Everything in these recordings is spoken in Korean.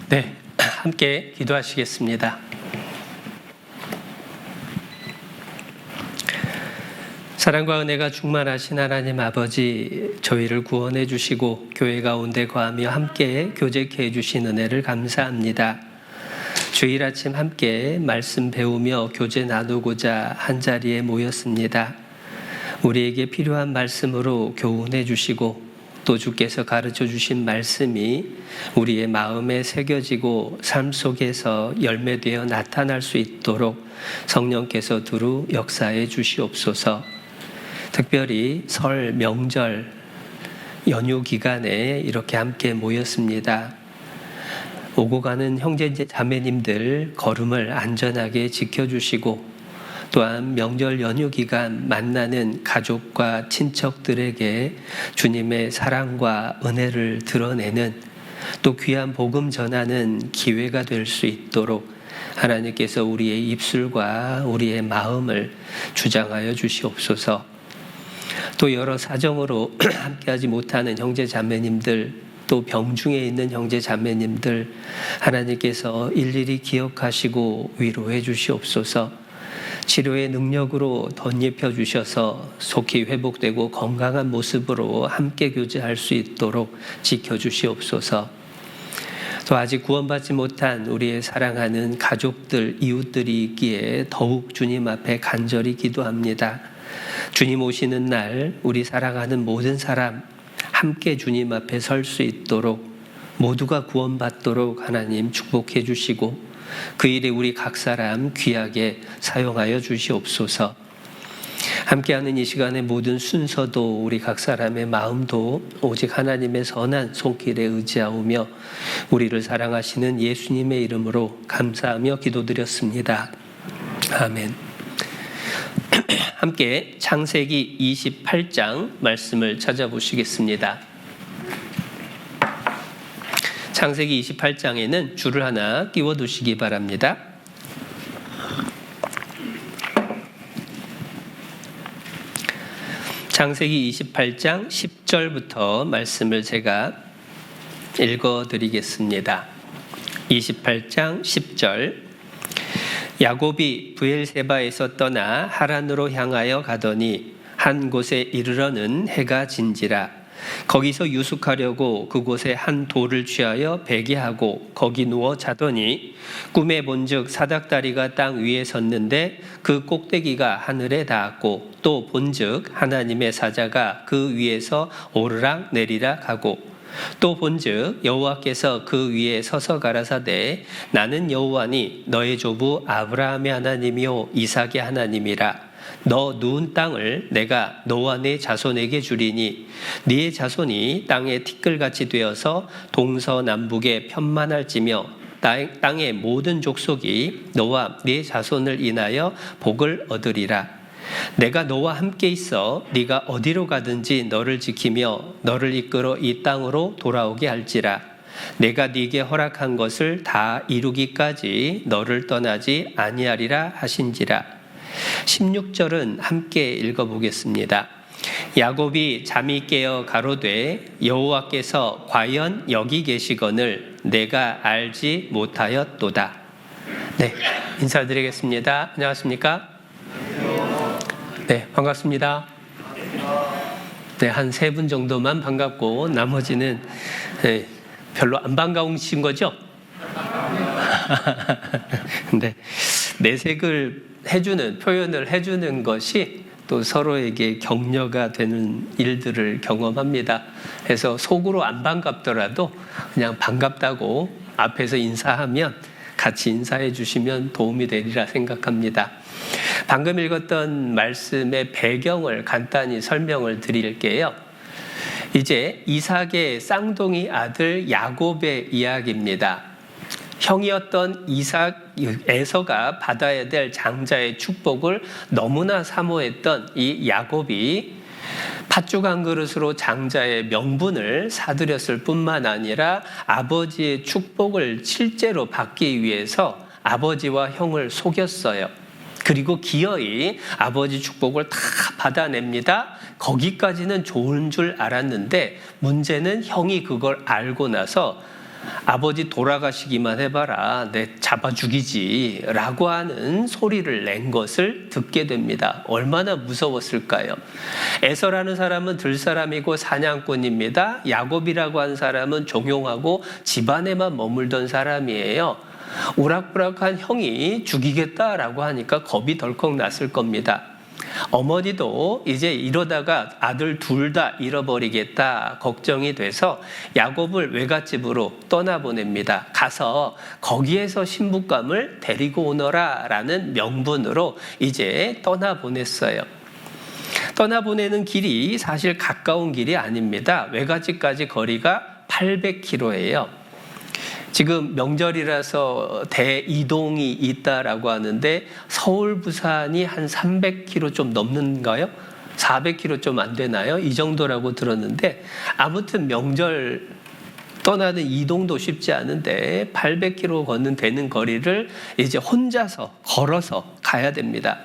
네, 함께 기도하시겠습니다. 사랑과 은혜가 충만하신 하나님 아버지, 저희를 구원해 주시고 교회 가운데 거하며 함께 교제케 해주신 은혜를 감사합니다. 주일 아침 함께 말씀 배우며 교제 나누고자 한자리에 모였습니다. 우리에게 필요한 말씀으로 교훈해 주시고 또 주께서 가르쳐 주신 말씀이 우리의 마음에 새겨지고 삶 속에서 열매되어 나타날 수 있도록 성령께서 두루 역사해 주시옵소서. 특별히 설 명절 연휴 기간에 이렇게 함께 모였습니다. 오고 가는 형제 자매님들 걸음을 안전하게 지켜주시고 또한 명절 연휴 기간 만나는 가족과 친척들에게 주님의 사랑과 은혜를 드러내는 또 귀한 복음 전하는 기회가 될 수 있도록 하나님께서 우리의 입술과 우리의 마음을 주장하여 주시옵소서. 또 여러 사정으로 함께하지 못하는 형제 자매님들, 또 병중에 있는 형제 자매님들 하나님께서 일일이 기억하시고 위로해 주시옵소서. 치료의 능력으로 덧입혀 주셔서 속히 회복되고 건강한 모습으로 함께 교제할 수 있도록 지켜주시옵소서. 또 아직 구원받지 못한 우리의 사랑하는 가족들, 이웃들이 있기에 더욱 주님 앞에 간절히 기도합니다. 주님 오시는 날 우리 사랑하는 모든 사람 함께 주님 앞에 설 수 있도록 모두가 구원받도록 하나님 축복해 주시고 그 일에 우리 각 사람 귀하게 사용하여 주시옵소서. 함께하는 이 시간의 모든 순서도 우리 각 사람의 마음도 오직 하나님의 선한 손길에 의지하오며 우리를 사랑하시는 예수님의 이름으로 감사하며 기도드렸습니다. 아멘. 함께 창세기 28장 말씀을 찾아보시겠습니다. 창세기 28장에는 줄을 하나 끼워두시기 바랍니다. 창세기 28장 10절부터 말씀을 제가 읽어드리겠습니다. 28장 10절. 야곱이 브엘세바에서 떠나 하란으로 향하여 가더니 한 곳에 이르러는 해가 진지라. 거기서 유숙하려고 그곳에 한 돌을 취하여 베개하고 거기 누워 자더니 꿈에 본즉 사닥다리가 땅 위에 섰는데 그 꼭대기가 하늘에 닿았고 또 본즉 하나님의 사자가 그 위에서 오르락 내리락 하고 또 본즉 여호와께서 그 위에 서서 가라사대 나는 여호와니 너의 조부 아브라함의 하나님이요 이삭의 하나님이라. 너 누운 땅을 내가 너와 네 자손에게 주리니 네 자손이 땅의 티끌같이 되어서 동서남북에 편만할지며 땅의 모든 족속이 너와 네 자손을 인하여 복을 얻으리라. 내가 너와 함께 있어 네가 어디로 가든지 너를 지키며 너를 이끌어 이 땅으로 돌아오게 할지라. 내가 네게 허락한 것을 다 이루기까지 너를 떠나지 아니하리라 하신지라. 16절은 함께 읽어보겠습니다. 야곱이 잠이 깨어 가로되 여호와께서 과연 여기 계시거늘 내가 알지 못하였도다. 네, 인사드리겠습니다. 안녕하십니까? 네, 반갑습니다. 네, 한 3분 정도만 반갑고 나머지는 별로 안 반가우신 거죠? 네, 내색을 해주는, 표현을 해주는 것이 또 서로에게 격려가 되는 일들을 경험합니다. 그래서 속으로 안 반갑더라도 그냥 반갑다고 앞에서 인사하면 같이 인사해 주시면 도움이 되리라 생각합니다. 방금 읽었던 말씀의 배경을 간단히 설명을 드릴게요. 이제 이삭의 쌍둥이 아들 야곱의 이야기입니다. 형이었던 에서가 받아야 될 장자의 축복을 너무나 사모했던 이 야곱이 팥죽 한 그릇으로 장자의 명분을 사들였을 뿐만 아니라 아버지의 축복을 실제로 받기 위해서 아버지와 형을 속였어요. 그리고 기어이 아버지 축복을 다 받아냅니다. 거기까지는 좋은 줄 알았는데 문제는 형이 그걸 알고 나서 아버지 돌아가시기만 해봐라, 내 잡아 죽이지 라고 하는 소리를 낸 것을 듣게 됩니다. 얼마나 무서웠을까요? 에서라는 사람은 들사람이고 사냥꾼입니다. 야곱이라고 하는 사람은 종용하고 집안에만 머물던 사람이에요. 우락부락한 형이 죽이겠다라고 하니까 겁이 덜컥 났을 겁니다. 어머니도 이제 이러다가 아들 둘 다 잃어버리겠다 걱정이 돼서 야곱을 외갓집으로 떠나보냅니다. 가서 거기에서 신부감을 데리고 오너라 라는 명분으로 이제 떠나보냈어요. 떠나보내는 길이 사실 가까운 길이 아닙니다. 외갓집까지 거리가 800km예요. 지금 명절이라서 대이동이 있다라고 하는데 서울, 부산이 한 300km 좀 넘는가요? 400km 좀 안 되나요? 이 정도라고 들었는데 아무튼 명절 떠나는 이동도 쉽지 않은데 800km 걷는 되는 거리를 이제 혼자서 걸어서 가야 됩니다.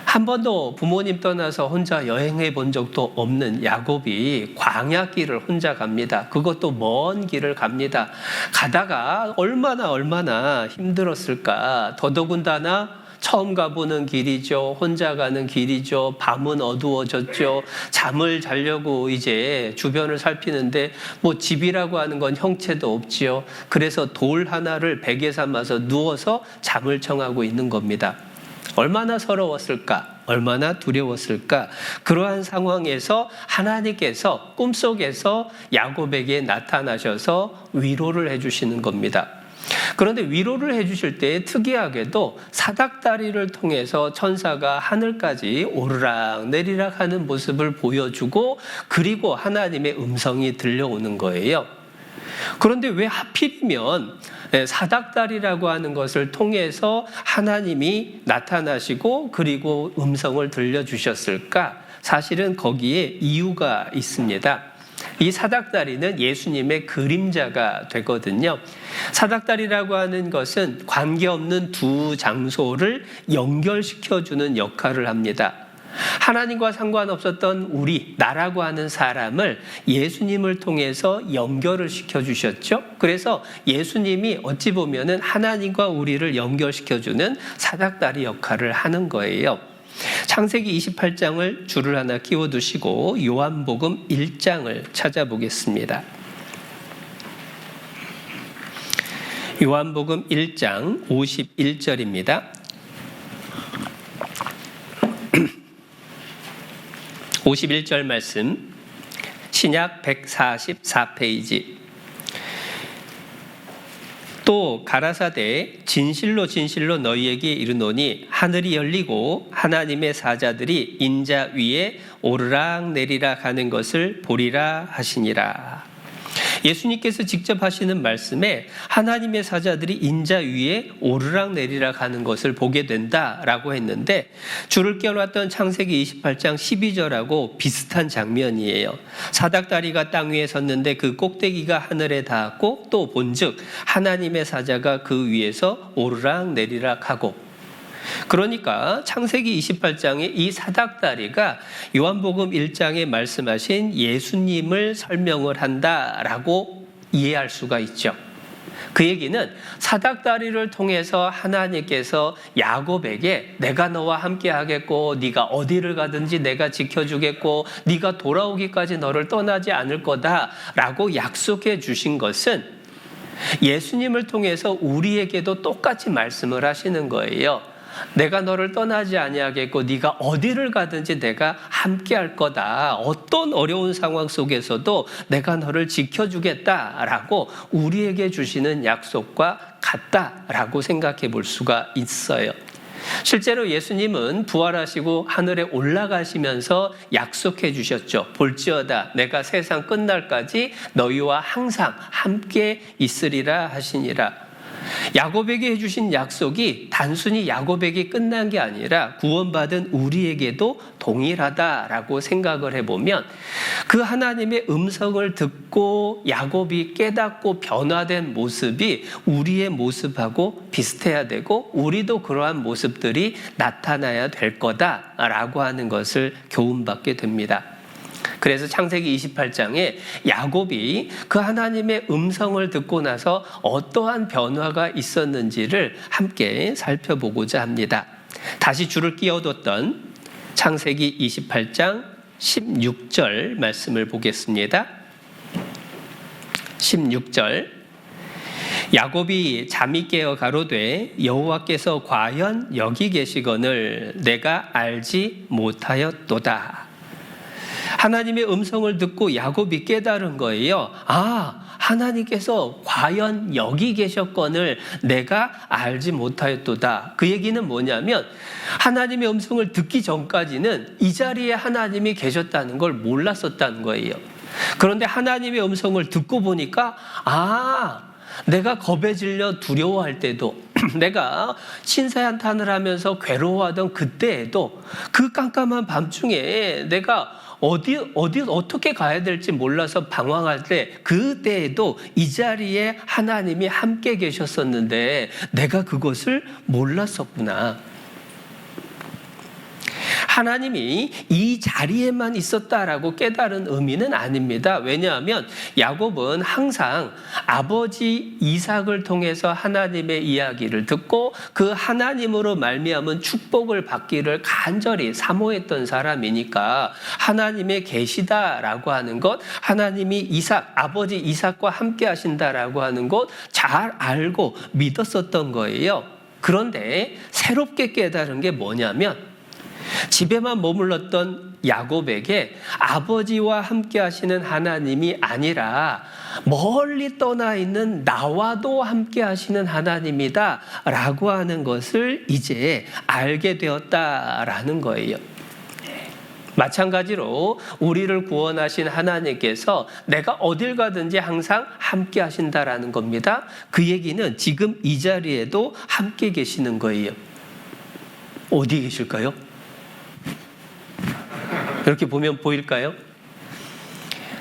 한 번도 부모님 떠나서 혼자 여행해 본 적도 없는 야곱이 광야길을 혼자 갑니다. 그것도 먼 길을 갑니다. 가다가 얼마나 힘들었을까. 더더군다나 처음 가보는 길이죠. 혼자 가는 길이죠. 밤은 어두워졌죠. 잠을 자려고 이제 주변을 살피는데 뭐 집이라고 하는 건 형체도 없지요. 그래서 돌 하나를 베개 삼아서 누워서 잠을 청하고 있는 겁니다. 얼마나 서러웠을까? 얼마나 두려웠을까? 그러한 상황에서 하나님께서 꿈속에서 야곱에게 나타나셔서 위로를 해주시는 겁니다. 그런데 위로를 해주실 때 특이하게도 사닥다리를 통해서 천사가 하늘까지 오르락 내리락 하는 모습을 보여주고 그리고 하나님의 음성이 들려오는 거예요. 그런데 왜 하필이면 사닥다리라고 하는 것을 통해서 하나님이 나타나시고 그리고 음성을 들려주셨을까? 사실은 거기에 이유가 있습니다. 이 사닥다리는 예수님의 그림자가 되거든요. 사닥다리라고 하는 것은 관계없는 두 장소를 연결시켜주는 역할을 합니다. 하나님과 상관없었던 나라고 하는 사람을 예수님을 통해서 연결을 시켜주셨죠. 그래서 예수님이 어찌 보면은 하나님과 우리를 연결시켜주는 사닥다리 역할을 하는 거예요. 창세기 28장을 줄을 하나 끼워두시고 요한복음 1장을 찾아보겠습니다. 요한복음 1장 51절입니다. 51절 말씀, 신약 144페이지. 또 가라사대 진실로 진실로 너희에게 이르노니 하늘이 열리고 하나님의 사자들이 인자 위에 오르락 내리락 하는 것을 보리라 하시니라. 예수님께서 직접 하시는 말씀에 하나님의 사자들이 인자 위에 오르락 내리락 하는 것을 보게 된다라고 했는데 줄을 끼워놨던 창세기 28장 12절하고 비슷한 장면이에요. 사닥다리가 땅 위에 섰는데 그 꼭대기가 하늘에 닿았고 또 본즉 하나님의 사자가 그 위에서 오르락 내리락 하고, 그러니까 창세기 28장의 이 사닥다리가 요한복음 1장에 말씀하신 예수님을 설명을 한다라고 이해할 수가 있죠. 그 얘기는 사닥다리를 통해서 하나님께서 야곱에게 내가 너와 함께 하겠고 네가 어디를 가든지 내가 지켜주겠고 네가 돌아오기까지 너를 떠나지 않을 거다라고 약속해 주신 것은 예수님을 통해서 우리에게도 똑같이 말씀을 하시는 거예요. 내가 너를 떠나지 아니하겠고 네가 어디를 가든지 내가 함께할 거다. 어떤 어려운 상황 속에서도 내가 너를 지켜주겠다라고 우리에게 주시는 약속과 같다라고 생각해 볼 수가 있어요. 실제로 예수님은 부활하시고 하늘에 올라가시면서 약속해 주셨죠. 볼지어다 내가 세상 끝날까지 너희와 항상 함께 있으리라 하시니라. 야곱에게 해주신 약속이 단순히 야곱에게 끝난 게 아니라 구원받은 우리에게도 동일하다라고 생각을 해보면 그 하나님의 음성을 듣고 야곱이 깨닫고 변화된 모습이 우리의 모습하고 비슷해야 되고 우리도 그러한 모습들이 나타나야 될 거다라고 하는 것을 교훈받게 됩니다. 그래서 창세기 28장에 야곱이 그 하나님의 음성을 듣고 나서 어떠한 변화가 있었는지를 함께 살펴보고자 합니다. 다시 줄을 끼워뒀던 창세기 28장 16절 말씀을 보겠습니다. 16절 야곱이 잠이 깨어 가로되 여호와께서 과연 여기 계시거늘 내가 알지 못하였도다. 하나님의 음성을 듣고 야곱이 깨달은 거예요. 하나님께서 과연 여기 계셨거늘 내가 알지 못하였도다. 그 얘기는 뭐냐면 하나님의 음성을 듣기 전까지는 이 자리에 하나님이 계셨다는 걸 몰랐었다는 거예요. 그런데 하나님의 음성을 듣고 보니까 내가 겁에 질려 두려워할 때도 내가 신세한탄을 하면서 괴로워하던 그때에도 그 깜깜한 밤중에 내가 어떻게 가야 될지 몰라서 방황할 때 그때에도 이 자리에 하나님이 함께 계셨었는데 내가 그것을 몰랐었구나. 하나님이 이 자리에만 있었다라고 깨달은 의미는 아닙니다. 왜냐하면 야곱은 항상 아버지 이삭을 통해서 하나님의 이야기를 듣고 그 하나님으로 말미암은 축복을 받기를 간절히 사모했던 사람이니까 하나님의 계시다라고 하는 것, 하나님이 아버지 이삭과 함께 하신다라고 하는 것 잘 알고 믿었었던 거예요. 그런데 새롭게 깨달은 게 뭐냐면 집에만 머물렀던 야곱에게 아버지와 함께 하시는 하나님이 아니라 멀리 떠나 있는 나와도 함께 하시는 하나님이다 라고 하는 것을 이제 알게 되었다라는 거예요. 마찬가지로 우리를 구원하신 하나님께서 내가 어딜 가든지 항상 함께 하신다라는 겁니다. 그 얘기는 지금 이 자리에도 함께 계시는 거예요. 어디 계실까요? 이렇게 보면 보일까요?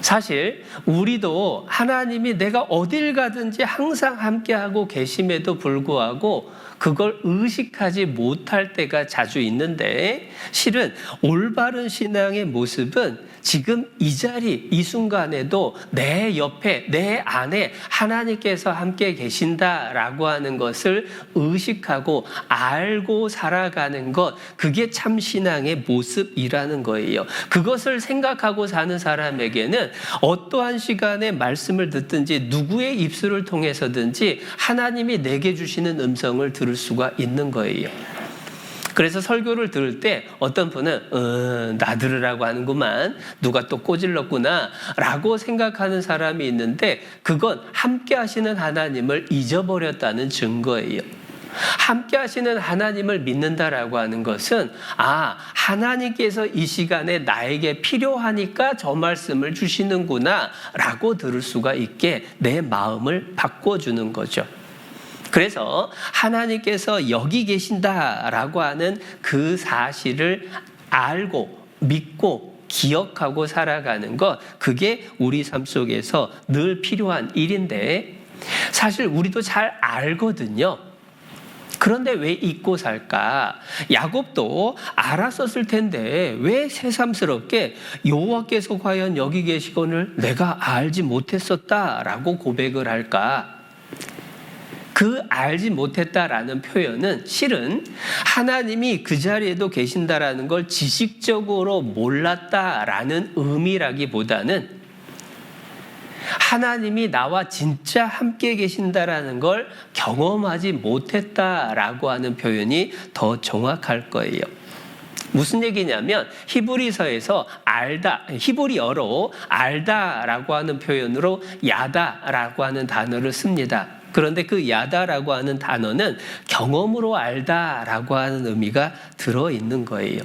사실 우리도 하나님이 내가 어딜 가든지 항상 함께하고 계심에도 불구하고 그걸 의식하지 못할 때가 자주 있는데 실은 올바른 신앙의 모습은 지금 이 자리, 이 순간에도 내 옆에, 내 안에 하나님께서 함께 계신다라고 하는 것을 의식하고 알고 살아가는 것, 그게 참 신앙의 모습이라는 거예요. 그것을 생각하고 사는 사람에게는 어떠한 시간에 말씀을 듣든지 누구의 입술을 통해서든지 하나님이 내게 주시는 음성을 들을 수가 있는 거예요. 그래서 설교를 들을 때 어떤 분은 나 들으라고 하는구만, 누가 또 꼬질렀구나 라고 생각하는 사람이 있는데 그건 함께 하시는 하나님을 잊어버렸다는 증거예요. 함께 하시는 하나님을 믿는다라고 하는 것은 하나님께서 이 시간에 나에게 필요하니까 저 말씀을 주시는구나 라고 들을 수가 있게 내 마음을 바꿔주는 거죠. 그래서 하나님께서 여기 계신다라고 하는 그 사실을 알고 믿고 기억하고 살아가는 것, 그게 우리 삶 속에서 늘 필요한 일인데 사실 우리도 잘 알거든요. 그런데 왜 잊고 살까? 야곱도 알았었을 텐데 왜 새삼스럽게 여호와께서 과연 여기 계시거늘 내가 알지 못했었다라고 고백을 할까? 그 알지 못했다라는 표현은 실은 하나님이 그 자리에도 계신다라는 걸 지식적으로 몰랐다라는 의미라기보다는 하나님이 나와 진짜 함께 계신다라는 걸 경험하지 못했다라고 하는 표현이 더 정확할 거예요. 무슨 얘기냐면 히브리서에서 히브리어로 알다라고 하는 표현으로 야다라고 하는 단어를 씁니다. 그런데 그 야다라고 하는 단어는 경험으로 알다라고 하는 의미가 들어있는 거예요.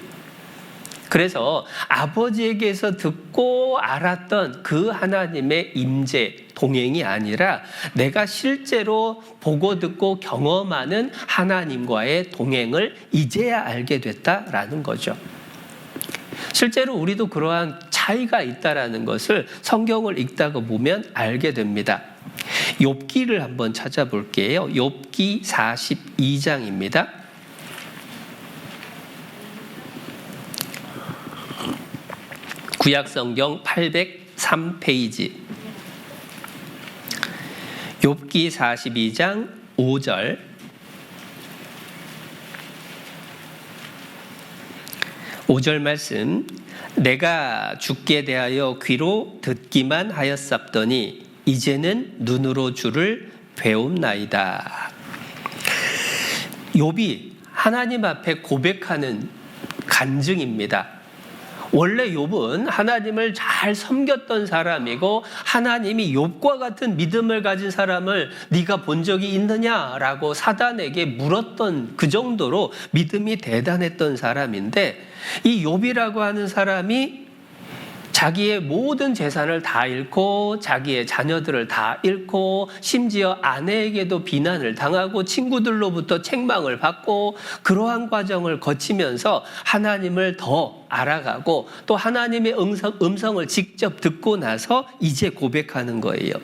그래서 아버지에게서 듣고 알았던 그 하나님의 임재, 동행이 아니라 내가 실제로 보고 듣고 경험하는 하나님과의 동행을 이제야 알게 됐다라는 거죠. 실제로 우리도 그러한 차이가 있다라는 것을 성경을 읽다가 보면 알게 됩니다. 욥기를 한번 찾아볼게요. 욥기 42장입니다. 구약성경 803페이지 욥기 42장 5절 말씀. 내가 주께 대하여 귀로 듣기만 하였사더니 이제는 눈으로 주를 배움나이다. 욥이 하나님 앞에 고백하는 간증입니다. 원래 욥은 하나님을 잘 섬겼던 사람이고 하나님이 욥과 같은 믿음을 가진 사람을 네가 본 적이 있느냐라고 사단에게 물었던 그 정도로 믿음이 대단했던 사람인데, 이 욥이라고 하는 사람이 자기의 모든 재산을 다 잃고 자기의 자녀들을 다 잃고 심지어 아내에게도 비난을 당하고 친구들로부터 책망을 받고 그러한 과정을 거치면서 하나님을 더 알아가고 또 하나님의 음성을 직접 듣고 나서 이제 고백하는 거예요.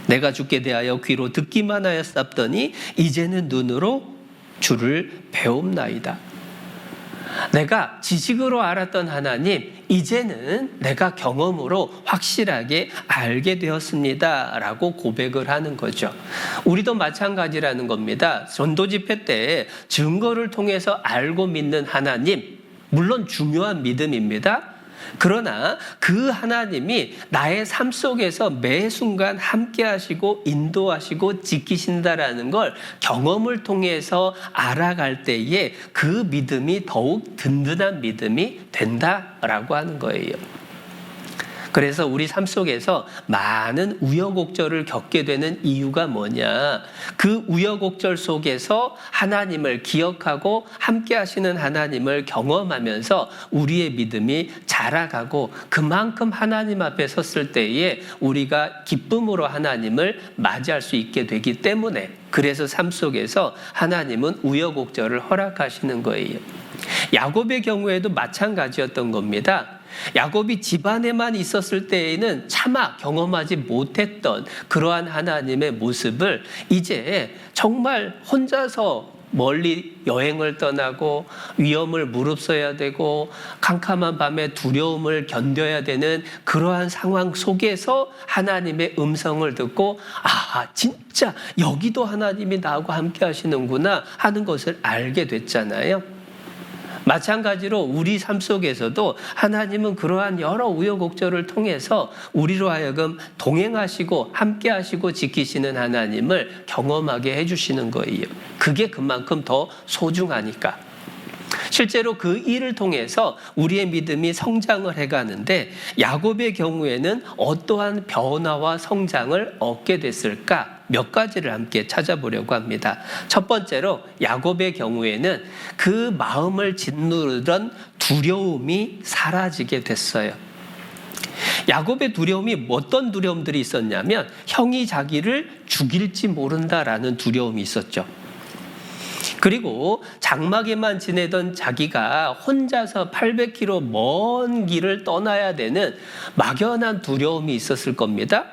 내가 주께 대하여 귀로 듣기만 하였사더니 이제는 눈으로 주를 배움나이다. 내가 지식으로 알았던 하나님, 이제는 내가 경험으로 확실하게 알게 되었습니다 라고 고백을 하는 거죠. 우리도 마찬가지라는 겁니다. 전도 집회 때 증거를 통해서 알고 믿는 하나님, 물론 중요한 믿음입니다. 그러나 그 하나님이 나의 삶 속에서 매 순간 함께 하시고 인도하시고 지키신다라는 걸 경험을 통해서 알아갈 때에 그 믿음이 더욱 든든한 믿음이 된다라고 하는 거예요. 그래서 우리 삶 속에서 많은 우여곡절을 겪게 되는 이유가 뭐냐? 그 우여곡절 속에서 하나님을 기억하고 함께 하시는 하나님을 경험하면서 우리의 믿음이 자라가고 그만큼 하나님 앞에 섰을 때에 우리가 기쁨으로 하나님을 맞이할 수 있게 되기 때문에, 그래서 삶 속에서 하나님은 우여곡절을 허락하시는 거예요. 야곱의 경우에도 마찬가지였던 겁니다. 야곱이 집안에만 있었을 때에는 차마 경험하지 못했던 그러한 하나님의 모습을 이제 정말 혼자서 멀리 여행을 떠나고 위험을 무릅써야 되고 캄캄한 밤에 두려움을 견뎌야 되는 그러한 상황 속에서 하나님의 음성을 듣고, 아, 진짜 여기도 하나님이 나하고 함께 하시는구나 하는 것을 알게 됐잖아요. 마찬가지로 우리 삶 속에서도 하나님은 그러한 여러 우여곡절을 통해서 우리로 하여금 동행하시고 함께하시고 지키시는 하나님을 경험하게 해주시는 거예요. 그게 그만큼 더 소중하니까. 실제로 그 일을 통해서 우리의 믿음이 성장을 해가는데, 야곱의 경우에는 어떠한 변화와 성장을 얻게 됐을까? 몇 가지를 함께 찾아보려고 합니다. 첫 번째로 야곱의 경우에는 그 마음을 짓누르던 두려움이 사라지게 됐어요. 야곱의 두려움이 어떤 두려움들이 있었냐면, 형이 자기를 죽일지 모른다라는 두려움이 있었죠. 그리고 장막에만 지내던 자기가 혼자서 800km 먼 길을 떠나야 되는 막연한 두려움이 있었을 겁니다.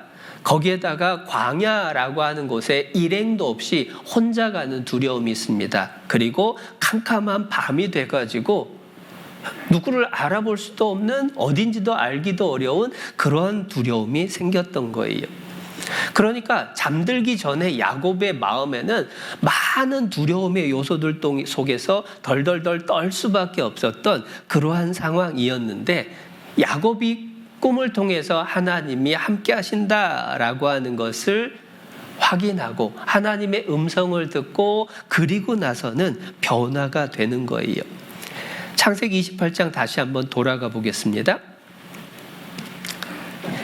거기에다가 광야라고 하는 곳에 일행도 없이 혼자 가는 두려움이 있습니다. 그리고 캄캄한 밤이 돼가지고 누구를 알아볼 수도 없는, 어딘지도 알기도 어려운 그런 두려움이 생겼던 거예요. 그러니까 잠들기 전에 야곱의 마음에는 많은 두려움의 요소들 속에서 덜덜덜 떨 수밖에 없었던 그러한 상황이었는데, 야곱이 꿈을 통해서 하나님이 함께 하신다라고 하는 것을 확인하고 하나님의 음성을 듣고 그리고 나서는 변화가 되는 거예요. 창세기 28장 다시 한번 돌아가 보겠습니다.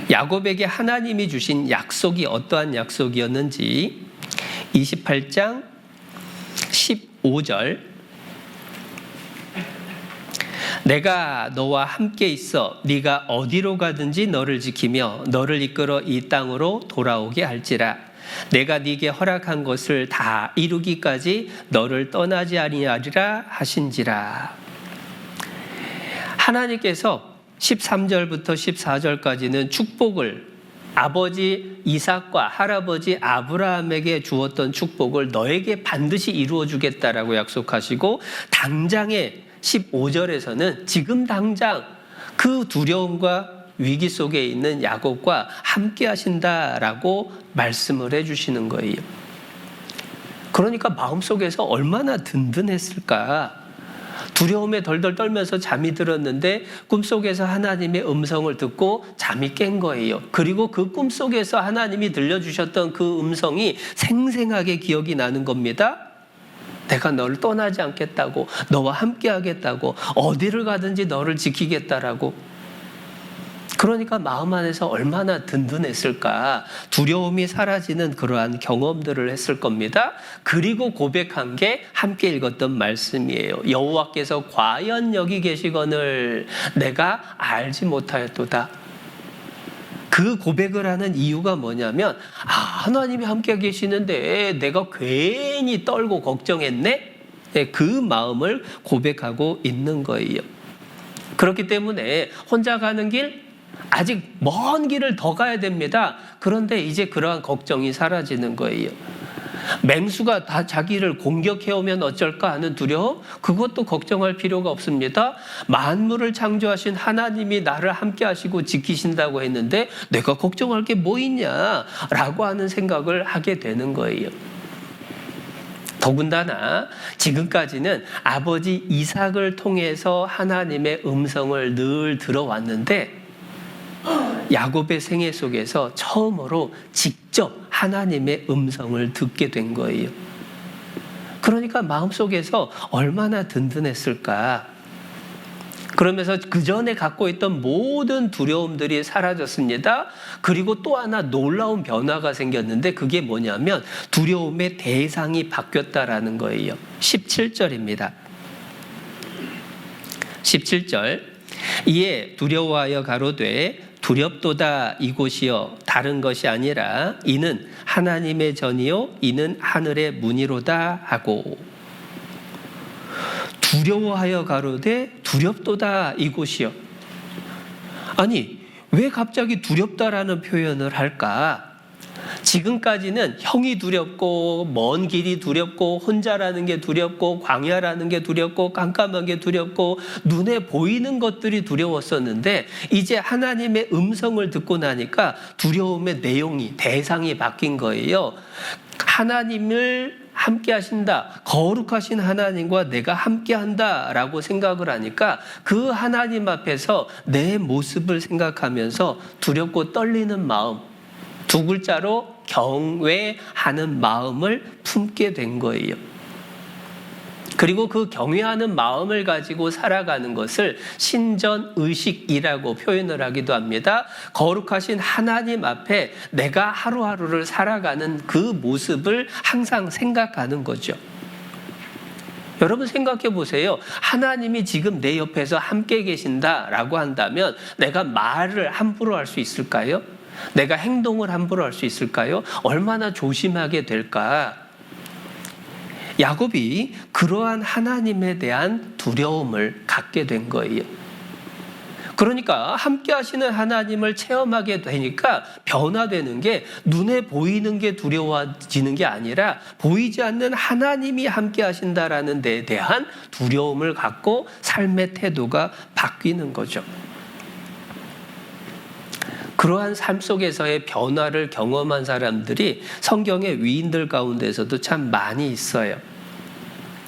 야곱에게 하나님이 주신 약속이 어떠한 약속이었는지 28장 15절, 내가 너와 함께 있어 네가 어디로 가든지 너를 지키며 너를 이끌어 이 땅으로 돌아오게 할지라. 내가 네게 허락한 것을 다 이루기까지 너를 떠나지 아니하리라 하신지라. 하나님께서 13절부터 14절까지는 축복을 아버지 이삭과 할아버지 아브라함에게 주었던 축복을 너에게 반드시 이루어 주겠다라고 약속하시고, 당장에 15절에서는 지금 당장 그 두려움과 위기 속에 있는 야곱과 함께 하신다라고 말씀을 해주시는 거예요. 그러니까 마음속에서 얼마나 든든했을까. 두려움에 덜덜 떨면서 잠이 들었는데 꿈속에서 하나님의 음성을 듣고 잠이 깬 거예요. 그리고 그 꿈속에서 하나님이 들려주셨던 그 음성이 생생하게 기억이 나는 겁니다. 내가 너를 떠나지 않겠다고, 너와 함께 하겠다고, 어디를 가든지 너를 지키겠다라고. 그러니까 마음 안에서 얼마나 든든했을까. 두려움이 사라지는 그러한 경험들을 했을 겁니다. 그리고 고백한 게 함께 읽었던 말씀이에요. 여호와께서 과연 여기 계시거늘 내가 알지 못하였도다. 그 고백을 하는 이유가 뭐냐면 하나님이 함께 계시는데 내가 괜히 떨고 걱정했네? 그 마음을 고백하고 있는 거예요. 그렇기 때문에 혼자 가는 길 아직 먼 길을 더 가야 됩니다. 그런데 이제 그러한 걱정이 사라지는 거예요. 맹수가 다 자기를 공격해오면 어쩔까 하는 두려움? 그것도 걱정할 필요가 없습니다. 만물을 창조하신 하나님이 나를 함께 하시고 지키신다고 했는데 내가 걱정할 게 뭐 있냐라고 하는 생각을 하게 되는 거예요. 더군다나 지금까지는 아버지 이삭을 통해서 하나님의 음성을 늘 들어왔는데 야곱의 생애 속에서 처음으로 직접 하나님의 음성을 듣게 된 거예요. 그러니까 마음속에서 얼마나 든든했을까. 그러면서 그 전에 갖고 있던 모든 두려움들이 사라졌습니다. 그리고 또 하나 놀라운 변화가 생겼는데 그게 뭐냐면 두려움의 대상이 바뀌었다라는 거예요. 17절입니다. 17절 이에 두려워하여 가로되 두렵도다 이곳이여 다른 것이 아니라 이는 하나님의 전이요 이는 하늘의 문이로다 하고 두려워하여 가로되 두렵도다 이곳이여. 아니 왜 갑자기 두렵다라는 표현을 할까? 지금까지는 형이 두렵고 먼 길이 두렵고 혼자라는 게 두렵고 광야라는 게 두렵고 깜깜한 게 두렵고 눈에 보이는 것들이 두려웠었는데 이제 하나님의 음성을 듣고 나니까 두려움의 내용이 대상이 바뀐 거예요. 하나님을 함께 하신다. 거룩하신 하나님과 내가 함께 한다라고 생각을 하니까 그 하나님 앞에서 내 모습을 생각하면서 두렵고 떨리는 마음, 두 글자로 경외하는 마음을 품게 된 거예요. 그리고 그 경외하는 마음을 가지고 살아가는 것을 신전의식이라고 표현을 하기도 합니다. 거룩하신 하나님 앞에 내가 하루하루를 살아가는 그 모습을 항상 생각하는 거죠. 여러분 생각해 보세요. 하나님이 지금 내 옆에서 함께 계신다라고 한다면 내가 말을 함부로 할 수 있을까요? 내가 행동을 함부로 할 수 있을까요? 얼마나 조심하게 될까? 야곱이 그러한 하나님에 대한 두려움을 갖게 된 거예요. 그러니까 함께 하시는 하나님을 체험하게 되니까 변화되는 게 눈에 보이는 게 두려워지는 게 아니라 보이지 않는 하나님이 함께 하신다라는 데에 대한 두려움을 갖고 삶의 태도가 바뀌는 거죠. 그러한 삶 속에서의 변화를 경험한 사람들이 성경의 위인들 가운데서도 참 많이 있어요.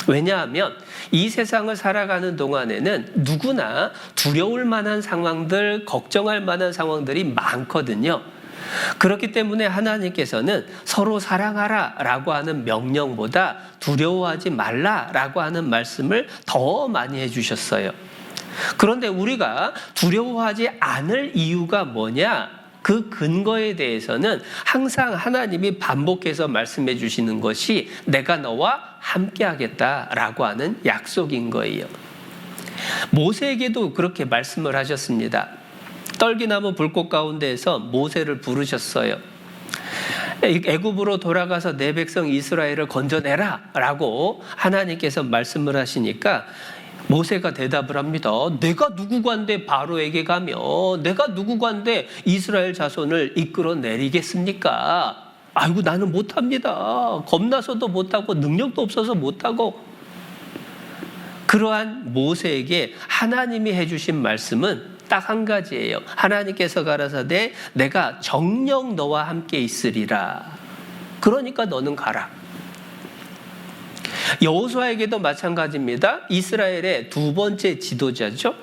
왜냐하면 이 세상을 살아가는 동안에는 누구나 두려울 만한 상황들, 걱정할 만한 상황들이 많거든요. 그렇기 때문에 하나님께서는 서로 사랑하라 라고 하는 명령보다 두려워하지 말라 라고 하는 말씀을 더 많이 해주셨어요. 그런데 우리가 두려워하지 않을 이유가 뭐냐? 그 근거에 대해서는 항상 하나님이 반복해서 말씀해 주시는 것이 내가 너와 함께 하겠다라고 하는 약속인 거예요. 모세에게도 그렇게 말씀을 하셨습니다. 떨기나무 불꽃 가운데에서 모세를 부르셨어요. 애굽으로 돌아가서 내 백성 이스라엘을 건져내라 라고 하나님께서 말씀을 하시니까 모세가 대답을 합니다. 내가 누구간데 바로에게 가며 내가 누구간데 이스라엘 자손을 이끌어내리겠습니까? 아이고 나는 못합니다. 겁나서도 못하고 능력도 없어서 못하고. 그러한 모세에게 하나님이 해주신 말씀은 딱 한 가지예요. 하나님께서 가라사대 내가 정녕 너와 함께 있으리라. 그러니까 너는 가라. 여호수아에게도 마찬가지입니다. 이스라엘의 두 번째 지도자죠.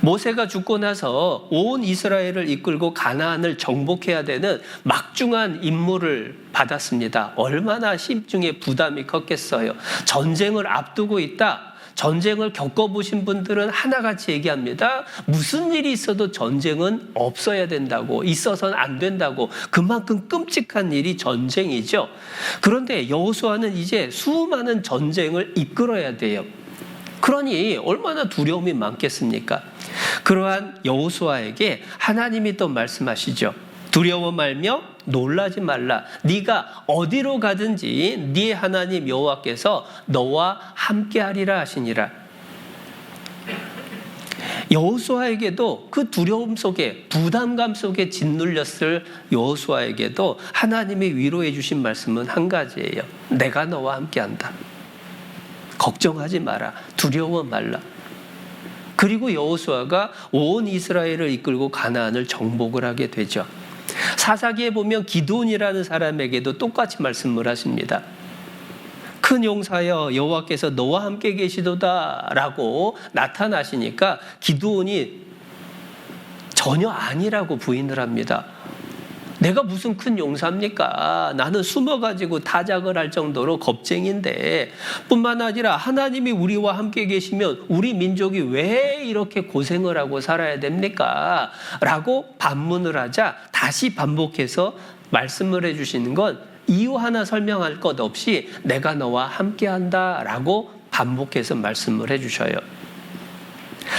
모세가 죽고 나서 온 이스라엘을 이끌고 가나안을 정복해야 되는 막중한 임무를 받았습니다. 얼마나 심중에 부담이 컸겠어요. 전쟁을 앞두고 있다. 전쟁을 겪어보신 분들은 하나같이 얘기합니다. 무슨 일이 있어도 전쟁은 없어야 된다고, 있어서는 안 된다고. 그만큼 끔찍한 일이 전쟁이죠. 그런데 여호수아는 이제 수많은 전쟁을 이끌어야 돼요. 그러니 얼마나 두려움이 많겠습니까? 그러한 여호수아에게 하나님이 또 말씀하시죠. 두려워 말며 놀라지 말라. 네가 어디로 가든지 네 하나님 여호와께서 너와 함께하리라 하시니라. 여호수아에게도 그 두려움 속에, 부담감 속에 짓눌렸을 여호수아에게도 하나님이 위로해 주신 말씀은 한 가지예요. 내가 너와 함께한다. 걱정하지 마라. 두려워 말라. 그리고 여호수아가 온 이스라엘을 이끌고 가나안을 정복을 하게 되죠. 사사기에 보면 기드온이라는 사람에게도 똑같이 말씀을 하십니다. 큰 용사여 여호와께서 너와 함께 계시도다라고 나타나시니까 기드온이 전혀 아니라고 부인을 합니다. 내가 무슨 큰 용사입니까? 나는 숨어가지고 타작을 할 정도로 겁쟁인데, 뿐만 아니라 하나님이 우리와 함께 계시면 우리 민족이 왜 이렇게 고생을 하고 살아야 됩니까? 라고 반문을 하자 다시 반복해서 말씀을 해주시는 건 이유 하나 설명할 것 없이 내가 너와 함께한다 라고 반복해서 말씀을 해주셔요.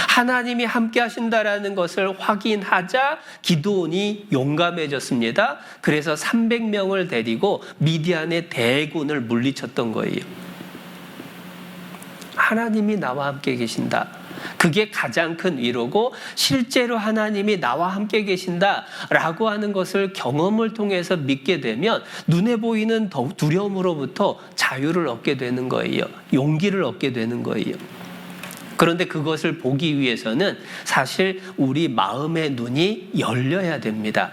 하나님이 함께 하신다라는 것을 확인하자 기드온이 용감해졌습니다. 그래서 300명을 데리고 미디안의 대군을 물리쳤던 거예요. 하나님이 나와 함께 계신다. 그게 가장 큰 위로고, 실제로 하나님이 나와 함께 계신다라고 하는 것을 경험을 통해서 믿게 되면 눈에 보이는 두려움으로부터 자유를 얻게 되는 거예요. 용기를 얻게 되는 거예요. 그런데 그것을 보기 위해서는 사실 우리 마음의 눈이 열려야 됩니다.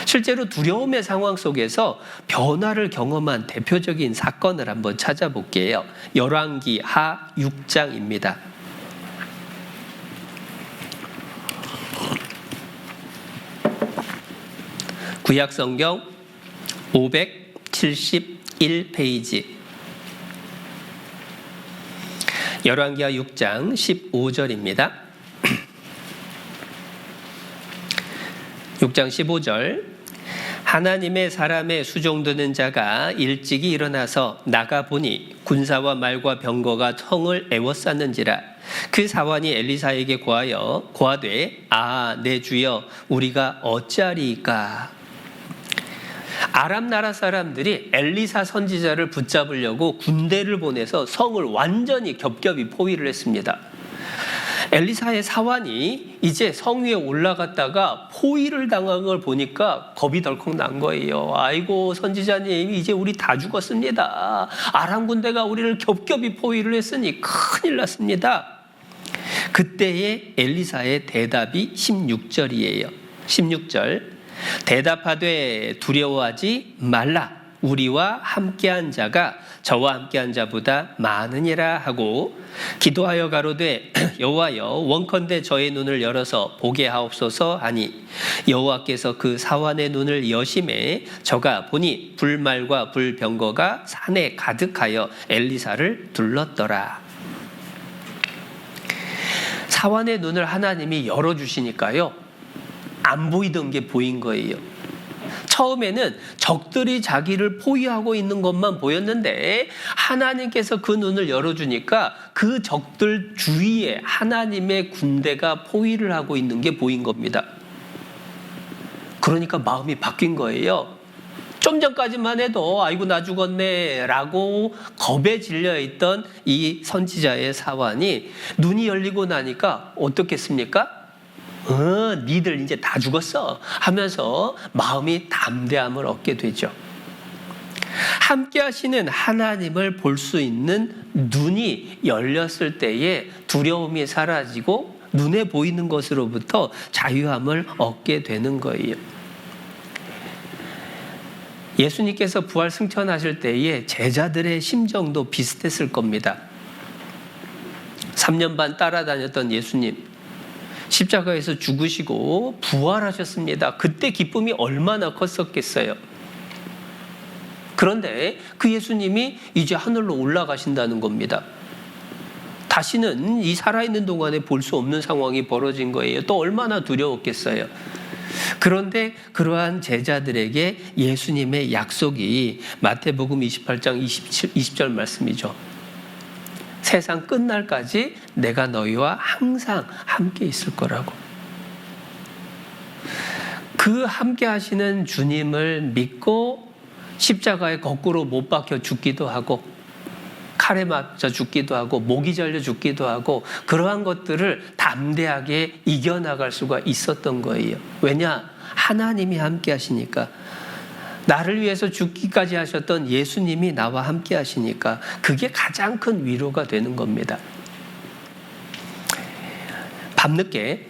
실제로 두려움의 상황 속에서 변화를 경험한 대표적인 사건을 한번 찾아볼게요. 열왕기 하 6장입니다. 구약성경 571페이지. 열왕기하 6장 15절입니다. 6장 15절. 하나님의 사람의 수종드는 자가 일찍이 일어나서 나가보니 군사와 말과 병거가 성을 에워쌌는지라. 그 사환이 엘리사에게 고하되 내 주여 우리가 어찌하리이까. 아람 나라 사람들이 엘리사 선지자를 붙잡으려고 군대를 보내서 성을 완전히 겹겹이 포위를 했습니다. 엘리사의 사환이 이제 성 위에 올라갔다가 포위를 당한 걸 보니까 겁이 덜컥 난 거예요. 아이고 선지자님, 이제 우리 다 죽었습니다. 아람 군대가 우리를 겹겹이 포위를 했으니 큰일 났습니다. 그때의 엘리사의 대답이 16절이에요. 16절. 대답하되 두려워하지 말라. 우리와 함께한 자가 저와 함께한 자보다 많으니라 하고 기도하여 가로되 여호와여 원컨대 저의 눈을 열어서 보게 하옵소서 하니 여호와께서 그 사환의 눈을 여심해 저가 보니 불말과 불병거가 산에 가득하여 엘리사를 둘렀더라. 사환의 눈을 하나님이 열어주시니까요, 안 보이던 게 보인 거예요. 처음에는 적들이 자기를 포위하고 있는 것만 보였는데 하나님께서 그 눈을 열어주니까 그 적들 주위에 하나님의 군대가 포위를 하고 있는 게 보인 겁니다. 그러니까 마음이 바뀐 거예요. 좀 전까지만 해도 아이고 나 죽었네 라고 겁에 질려있던 이 선지자의 사환이 눈이 열리고 나니까 어떻겠습니까? 니들 이제 다 죽었어 하면서 마음이 담대함을 얻게 되죠. 함께 하시는 하나님을 볼 수 있는 눈이 열렸을 때에 두려움이 사라지고 눈에 보이는 것으로부터 자유함을 얻게 되는 거예요. 예수님께서 부활 승천하실 때에 제자들의 심정도 비슷했을 겁니다. 3년 반 따라다녔던 예수님, 십자가에서 죽으시고 부활하셨습니다. 그때 기쁨이 얼마나 컸었겠어요. 그런데 그 예수님이 이제 하늘로 올라가신다는 겁니다. 다시는 이 살아있는 동안에 볼 수 없는 상황이 벌어진 거예요. 또 얼마나 두려웠겠어요. 그런데 그러한 제자들에게 예수님의 약속이 마태복음 28장 20절 말씀이죠. 세상 끝날까지 내가 너희와 항상 함께 있을 거라고. 그 함께 하시는 주님을 믿고 십자가에 거꾸로 못 박혀 죽기도 하고 칼에 맞아 죽기도 하고 목이 잘려 죽기도 하고 그러한 것들을 담대하게 이겨나갈 수가 있었던 거예요. 왜냐? 하나님이 함께 하시니까. 나를 위해서 죽기까지 하셨던 예수님이 나와 함께 하시니까 그게 가장 큰 위로가 되는 겁니다. 밤늦게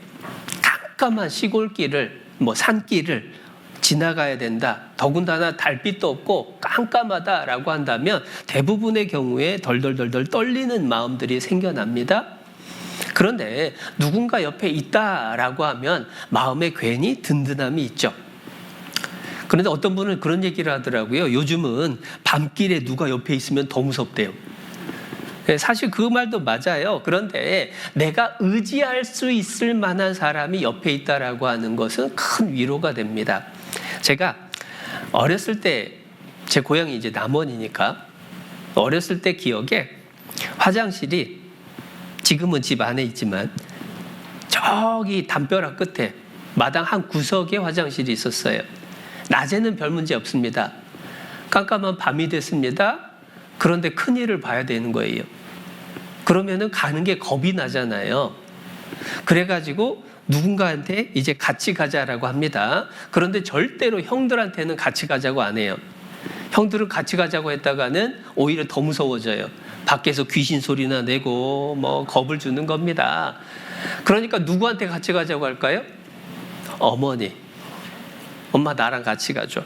깜깜한 시골길을 산길을 지나가야 된다. 더군다나 달빛도 없고 깜깜하다라고 한다면 대부분의 경우에 덜덜덜덜 떨리는 마음들이 생겨납니다. 그런데 누군가 옆에 있다라고 하면 마음에 괜히 든든함이 있죠. 그런데 어떤 분은 그런 얘기를 하더라고요. 요즘은 밤길에 누가 옆에 있으면 더 무섭대요. 사실 그 말도 맞아요. 그런데 내가 의지할 수 있을 만한 사람이 옆에 있다라고 하는 것은 큰 위로가 됩니다. 제가 어렸을 때 제 고향이 이제 남원이니까 어렸을 때 기억에 화장실이 지금은 집 안에 있지만 저기 담벼락 끝에 마당 한 구석에 화장실이 있었어요. 낮에는 별 문제 없습니다. 깜깜한 밤이 됐습니다. 그런데 큰일을 봐야 되는 거예요. 그러면은 가는 게 겁이 나잖아요. 그래가지고 누군가한테 이제 같이 가자라고 합니다. 그런데 절대로 형들한테는 같이 가자고 안 해요. 형들은 같이 가자고 했다가는 오히려 더 무서워져요. 밖에서 귀신 소리나 내고 겁을 주는 겁니다. 그러니까 누구한테 같이 가자고 할까요? 어머니. 엄마 나랑 같이 가죠.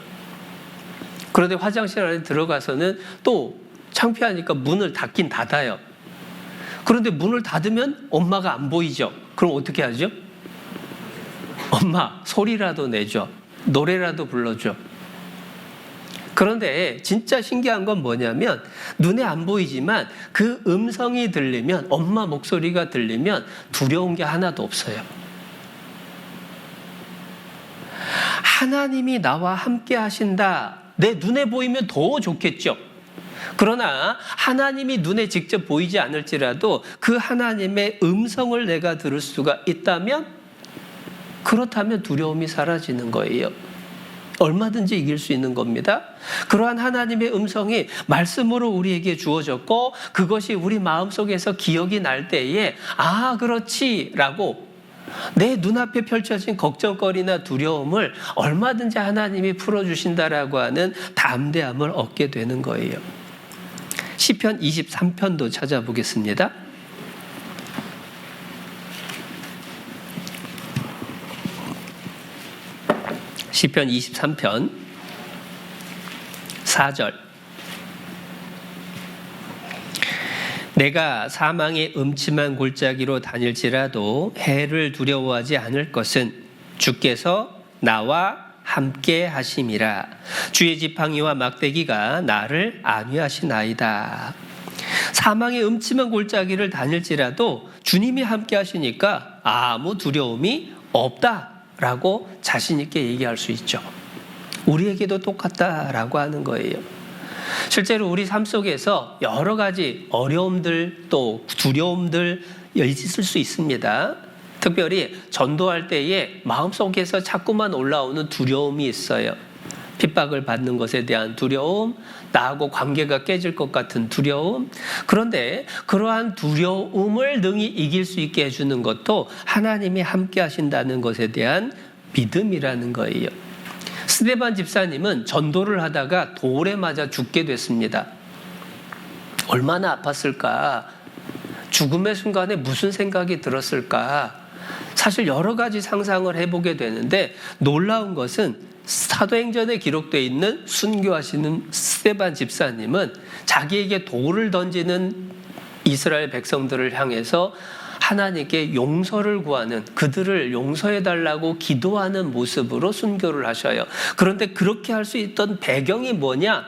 그런데 화장실 안에 들어가서는 또 창피하니까 문을 닫긴 닫아요. 그런데 문을 닫으면 엄마가 안 보이죠. 그럼 어떻게 하죠? 엄마 소리라도 내죠. 노래라도 불러줘. 그런데 진짜 신기한 건 뭐냐면 눈에 안 보이지만 그 음성이 들리면, 엄마 목소리가 들리면 두려운 게 하나도 없어요. 하나님이 나와 함께 하신다. 내 눈에 보이면 더 좋겠죠. 그러나 하나님이 눈에 직접 보이지 않을지라도 그 하나님의 음성을 내가 들을 수가 있다면, 그렇다면 두려움이 사라지는 거예요. 얼마든지 이길 수 있는 겁니다. 그러한 하나님의 음성이 말씀으로 우리에게 주어졌고 그것이 우리 마음속에서 기억이 날 때에 그렇지 라고 내 눈앞에 펼쳐진 걱정거리나 두려움을 얼마든지 하나님이 풀어주신다라고 하는 담대함을 얻게 되는 거예요. 시편 23편도 찾아보겠습니다. 시편 23편 4절. 내가 사망의 음침한 골짜기로 다닐지라도 해를 두려워하지 않을 것은 주께서 나와 함께 하심이라. 주의 지팡이와 막대기가 나를 안위하시나이다. 사망의 음침한 골짜기를 다닐지라도 주님이 함께 하시니까 아무 두려움이 없다라고 자신 있게 얘기할 수 있죠. 우리에게도 똑같다라고 하는 거예요. 실제로 우리 삶 속에서 여러 가지 어려움들 또 두려움들 있을 수 있습니다. 특별히 전도할 때에 마음속에서 자꾸만 올라오는 두려움이 있어요. 핍박을 받는 것에 대한 두려움, 나하고 관계가 깨질 것 같은 두려움. 그런데 그러한 두려움을 능히 이길 수 있게 해주는 것도 하나님이 함께 하신다는 것에 대한 믿음이라는 거예요. 스데반 집사님은 전도를 하다가 돌에 맞아 죽게 됐습니다. 얼마나 아팠을까? 죽음의 순간에 무슨 생각이 들었을까? 사실 여러 가지 상상을 해보게 되는데 놀라운 것은 사도행전에 기록되어 있는 순교하시는 스데반 집사님은 자기에게 돌을 던지는 이스라엘 백성들을 향해서 하나님께 용서를 구하는, 그들을 용서해달라고 기도하는 모습으로 순교를 하셔요. 그런데 그렇게 할 수 있던 배경이 뭐냐?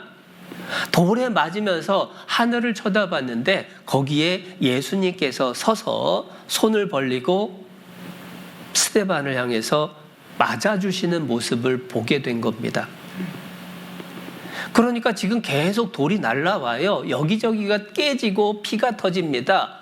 돌에 맞으면서 하늘을 쳐다봤는데 거기에 예수님께서 서서 손을 벌리고 스데반을 향해서 맞아주시는 모습을 보게 된 겁니다. 그러니까 지금 계속 돌이 날라와요. 여기저기가 깨지고 피가 터집니다.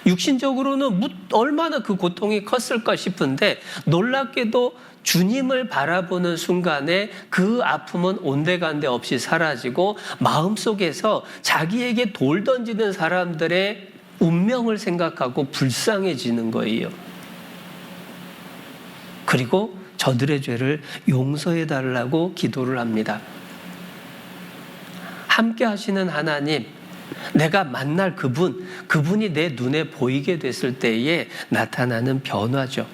육신적으로는 얼마나 그 고통이 컸을까 싶은데 놀랍게도 주님을 바라보는 순간에 그 아픔은 온데간데 없이 사라지고 마음속에서 자기에게 돌 던지는 사람들의 운명을 생각하고 불쌍해지는 거예요. 그리고 저들의 죄를 용서해달라고 기도를 합니다. 함께 하시는 하나님, 내가 만날 그분이 내 눈에 보이게 됐을 때에 나타나는 변화죠.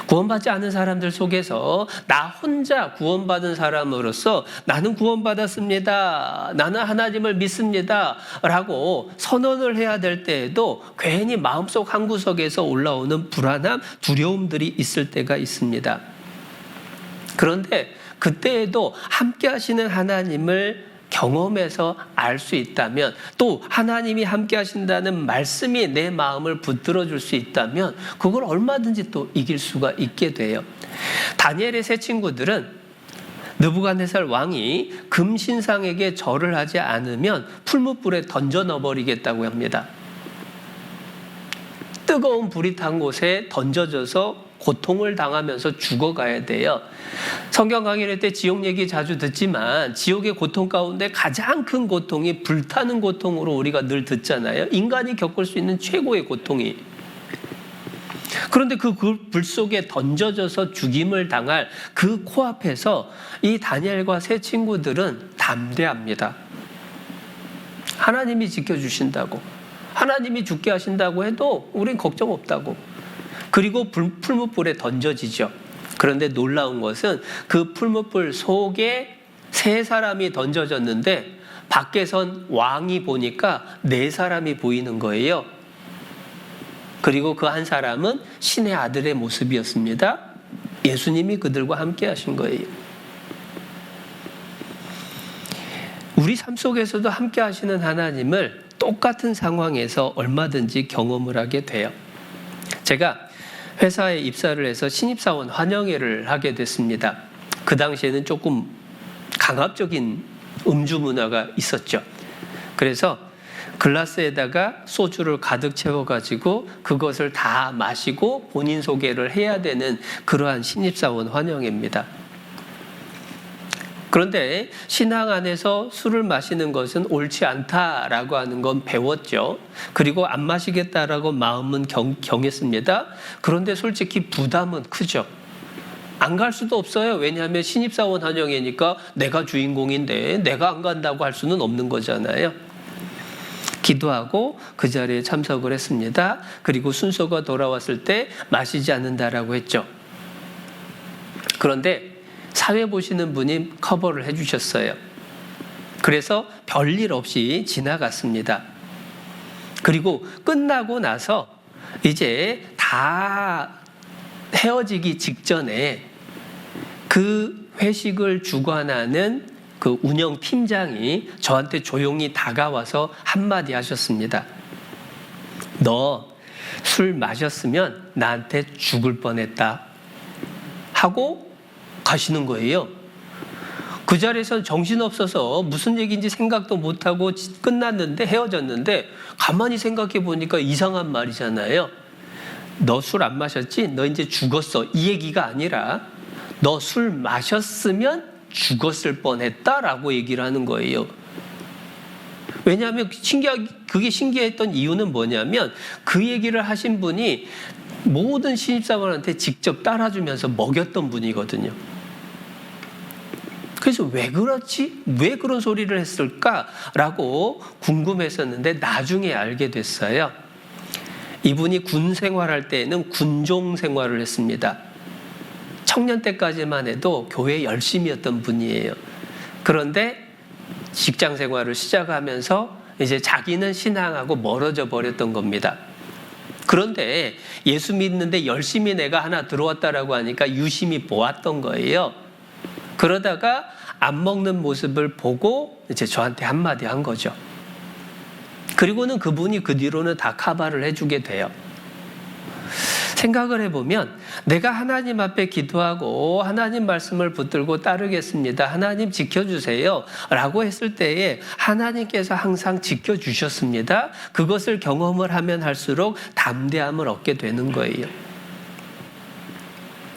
구원받지 않은 사람들 속에서 나 혼자 구원받은 사람으로서 나는 구원받았습니다, 나는 하나님을 믿습니다 라고 선언을 해야 될 때에도 괜히 마음속 한구석에서 올라오는 불안함, 두려움들이 있을 때가 있습니다. 그런데 그때에도 함께 하시는 하나님을 경험해서 알 수 있다면, 또 하나님이 함께 하신다는 말씀이 내 마음을 붙들어 줄 수 있다면 그걸 얼마든지 또 이길 수가 있게 돼요. 다니엘의 세 친구들은 느부갓네살 왕이 금신상에게 절을 하지 않으면 풀무불에 던져 넣어버리겠다고 합니다. 뜨거운 불이 탄 곳에 던져져서 고통을 당하면서 죽어가야 돼요. 성경 강의를 할 때 지옥 얘기 자주 듣지만 지옥의 고통 가운데 가장 큰 고통이 불타는 고통으로 우리가 늘 듣잖아요. 인간이 겪을 수 있는 최고의 고통이. 그런데 그 불 속에 던져져서 죽임을 당할 그 코앞에서 이 다니엘과 세 친구들은 담대합니다. 하나님이 지켜주신다고, 하나님이 죽게 하신다고 해도 우린 걱정 없다고. 그리고 풀무불에 던져지죠. 그런데 놀라운 것은 그 풀무불 속에 세 사람이 던져졌는데 밖에선 왕이 보니까 네 사람이 보이는 거예요. 그리고 그 한 사람은 신의 아들의 모습이었습니다. 예수님이 그들과 함께 하신 거예요. 우리 삶 속에서도 함께 하시는 하나님을 똑같은 상황에서 얼마든지 경험을 하게 돼요. 제가 회사에 입사를 해서 신입사원 환영회를 하게 됐습니다. 그 당시에는 조금 강압적인 음주 문화가 있었죠. 그래서 글라스에다가 소주를 가득 채워가지고 그것을 다 마시고 본인 소개를 해야 되는 그러한 신입사원 환영회입니다. 그런데 신앙 안에서 술을 마시는 것은 옳지 않다라고 하는 건 배웠죠. 그리고 안 마시겠다라고 마음은 경했습니다. 그런데 솔직히 부담은 크죠. 안 갈 수도 없어요. 왜냐하면 신입사원 환영회니까 내가 주인공인데 내가 안 간다고 할 수는 없는 거잖아요. 기도하고 그 자리에 참석을 했습니다. 그리고 순서가 돌아왔을 때 마시지 않는다라고 했죠. 그런데 사회 보시는 분이 커버를 해주셨어요. 그래서 별일 없이 지나갔습니다. 그리고 끝나고 나서 이제 다 헤어지기 직전에 그 회식을 주관하는 그 운영팀장이 저한테 조용히 다가와서 한마디 하셨습니다. 너 술 마셨으면 나한테 죽을 뻔했다 하고 가시는 거예요. 그 자리에서 정신없어서 무슨 얘기인지 생각도 못하고 끝났는데, 헤어졌는데 가만히 생각해 보니까 이상한 말이잖아요. 너 술 안 마셨지? 너 이제 죽었어. 이 얘기가 아니라 너 술 마셨으면 죽었을 뻔했다라고 얘기를 하는 거예요. 왜냐하면 그게 신기했던 이유는 뭐냐면 그 얘기를 하신 분이 모든 신입사원한테 직접 따라주면서 먹였던 분이거든요. 그래서 왜 그렇지? 왜 그런 소리를 했을까라고 궁금했었는데 나중에 알게 됐어요. 이분이 군 생활할 때에는 군종 생활을 했습니다. 청년 때까지만 해도 교회 열심이었던 분이에요. 그런데 직장 생활을 시작하면서 이제 자기는 신앙하고 멀어져 버렸던 겁니다. 그런데 예수 믿는데 열심히 내가 하나 들어왔다라고 하니까 유심히 보았던 거예요. 그러다가 안 먹는 모습을 보고 이제 저한테 한마디 한 거죠. 그리고는 그분이 그 뒤로는 다 커버를 해주게 돼요. 생각을 해보면 내가 하나님 앞에 기도하고 하나님 말씀을 붙들고 따르겠습니다. 하나님 지켜주세요. 라고 했을 때에 하나님께서 항상 지켜주셨습니다. 그것을 경험을 하면 할수록 담대함을 얻게 되는 거예요.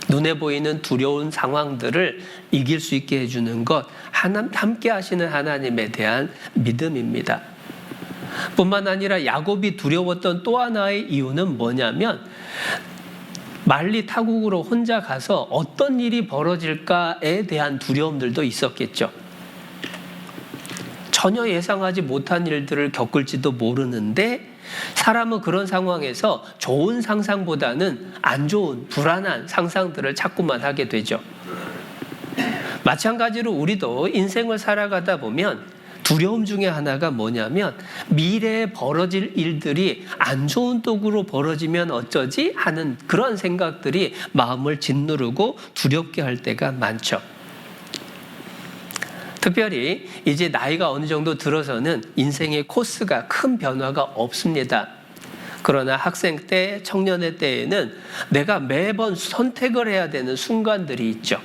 눈에 보이는 두려운 상황들을 이길 수 있게 해주는 것, 함께 하시는 하나님에 대한 믿음입니다. 뿐만 아니라 야곱이 두려웠던 또 하나의 이유는 뭐냐면 만리 타국으로 혼자 가서 어떤 일이 벌어질까에 대한 두려움들도 있었겠죠. 전혀 예상하지 못한 일들을 겪을지도 모르는데 사람은 그런 상황에서 좋은 상상보다는 안 좋은 불안한 상상들을 자꾸만 하게 되죠. 마찬가지로 우리도 인생을 살아가다 보면 두려움 중에 하나가 뭐냐면 미래에 벌어질 일들이 안 좋은 쪽으로 벌어지면 어쩌지 하는 그런 생각들이 마음을 짓누르고 두렵게 할 때가 많죠. 특별히 이제 나이가 어느 정도 들어서는 인생의 코스가 큰 변화가 없습니다. 그러나 학생 때, 청년의 때에는 내가 매번 선택을 해야 되는 순간들이 있죠.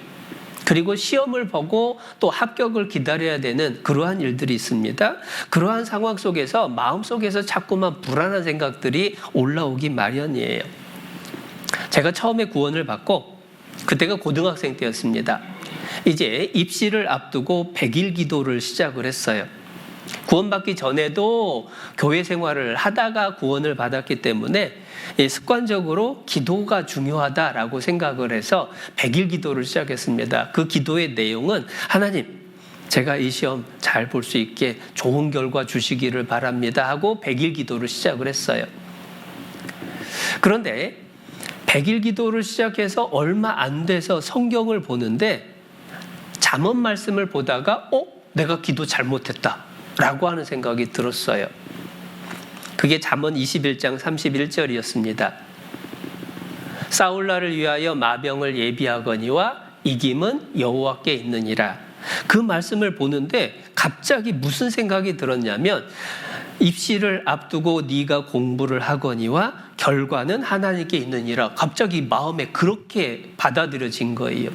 그리고 시험을 보고 또 합격을 기다려야 되는 그러한 일들이 있습니다. 그러한 상황 속에서 마음속에서 자꾸만 불안한 생각들이 올라오기 마련이에요. 제가 처음에 구원을 받고 그때가 고등학생 때였습니다. 이제 입시를 앞두고 100일 기도를 시작을 했어요. 구원받기 전에도 교회 생활을 하다가 구원을 받았기 때문에 습관적으로 기도가 중요하다라고 생각을 해서 100일 기도를 시작했습니다. 그 기도의 내용은 하나님, 제가 이 시험 잘 볼 수 있게 좋은 결과 주시기를 바랍니다 하고 100일 기도를 시작을 했어요. 그런데 100일 기도를 시작해서 얼마 안 돼서 성경을 보는데 잠언 말씀을 보다가 내가 기도 잘못했다 라고 하는 생각이 들었어요. 그게 잠언 21장 31절이었습니다. 싸울날을 위하여 마병을 예비하거니와 이김은 여호와께 있느니라. 그 말씀을 보는데 갑자기 무슨 생각이 들었냐면 입시를 앞두고 네가 공부를 하거니와 결과는 하나님께 있느니라. 갑자기 마음에 그렇게 받아들여진 거예요.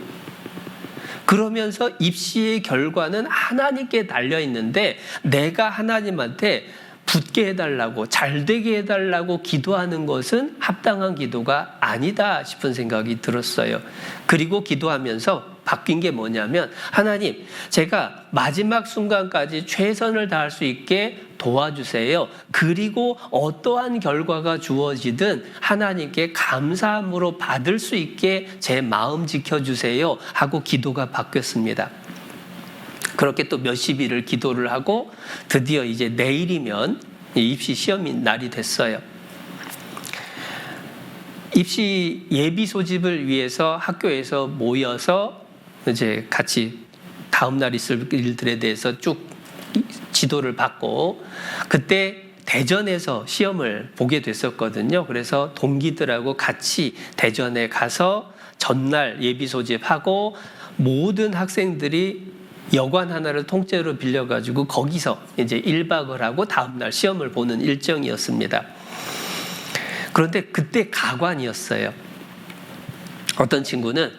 그러면서 입시의 결과는 하나님께 달려있는데 내가 하나님한테 붙게 해달라고 잘되게 해달라고 기도하는 것은 합당한 기도가 아니다 싶은 생각이 들었어요. 그리고 기도하면서 바뀐 게 뭐냐면 하나님, 제가 마지막 순간까지 최선을 다할 수 있게 도와주세요. 그리고 어떠한 결과가 주어지든 하나님께 감사함으로 받을 수 있게 제 마음 지켜주세요 하고 기도가 바뀌었습니다. 그렇게 또 몇십 일을 기도를 하고 드디어 이제 내일이면 입시 시험이 날이 됐어요. 입시 예비 소집을 위해서 학교에서 모여서 이제 같이 다음 날 있을 일들에 대해서 쭉 지도를 받고 그때 대전에서 시험을 보게 됐었거든요. 그래서 동기들하고 같이 대전에 가서 전날 예비 소집하고 모든 학생들이 여관 하나를 통째로 빌려가지고 거기서 이제 1박을 하고 다음날 시험을 보는 일정이었습니다. 그런데 그때 가관이었어요. 어떤 친구는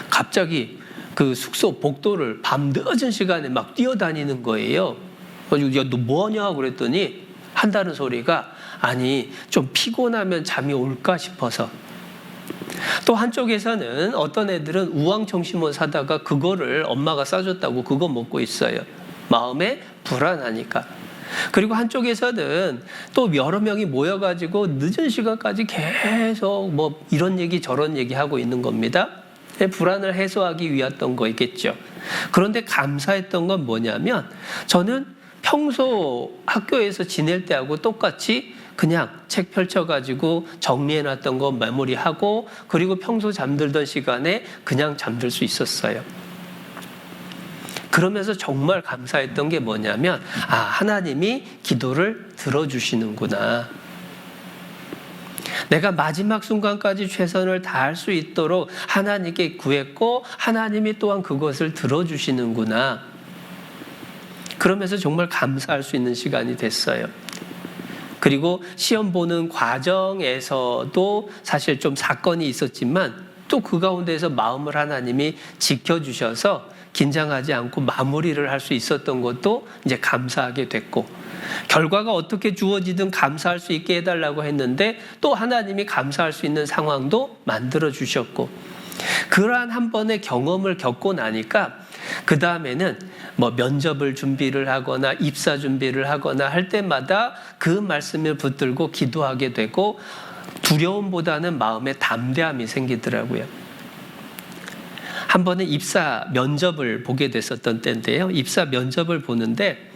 갑자기 그 숙소 복도를 밤 늦은 시간에 막 뛰어다니는 거예요. 그래서 야, 너 뭐하냐 그랬더니 한다는 소리가 아니 좀 피곤하면 잠이 올까 싶어서. 또 한쪽에서는 어떤 애들은 우황청심원 사다가 그거를 엄마가 싸줬다고 그거 먹고 있어요. 마음에 불안하니까. 그리고 한쪽에서는 또 여러 명이 모여가지고 늦은 시간까지 계속 뭐 이런 얘기 저런 얘기 하고 있는 겁니다. 불안을 해소하기 위했던 거겠죠. 그런데 감사했던 건 뭐냐면 저는 평소 학교에서 지낼 때하고 똑같이 그냥 책 펼쳐가지고 정리해놨던 거 메모리하고 그리고 평소 잠들던 시간에 그냥 잠들 수 있었어요. 그러면서 정말 감사했던 게 뭐냐면 하나님이 기도를 들어주시는구나. 내가 마지막 순간까지 최선을 다할 수 있도록 하나님께 구했고 하나님이 또한 그것을 들어주시는구나. 그러면서 정말 감사할 수 있는 시간이 됐어요. 그리고 시험 보는 과정에서도 사실 좀 사건이 있었지만 또 그 가운데서 마음을 하나님이 지켜주셔서 긴장하지 않고 마무리를 할 수 있었던 것도 이제 감사하게 됐고, 결과가 어떻게 주어지든 감사할 수 있게 해달라고 했는데 또 하나님이 감사할 수 있는 상황도 만들어 주셨고, 그러한 한 번의 경험을 겪고 나니까 그 다음에는 면접을 준비를 하거나 입사 준비를 하거나 할 때마다 그 말씀을 붙들고 기도하게 되고 두려움보다는 마음에 담대함이 생기더라고요. 한 번은 입사 면접을 보게 됐었던 때인데요. 입사 면접을 보는데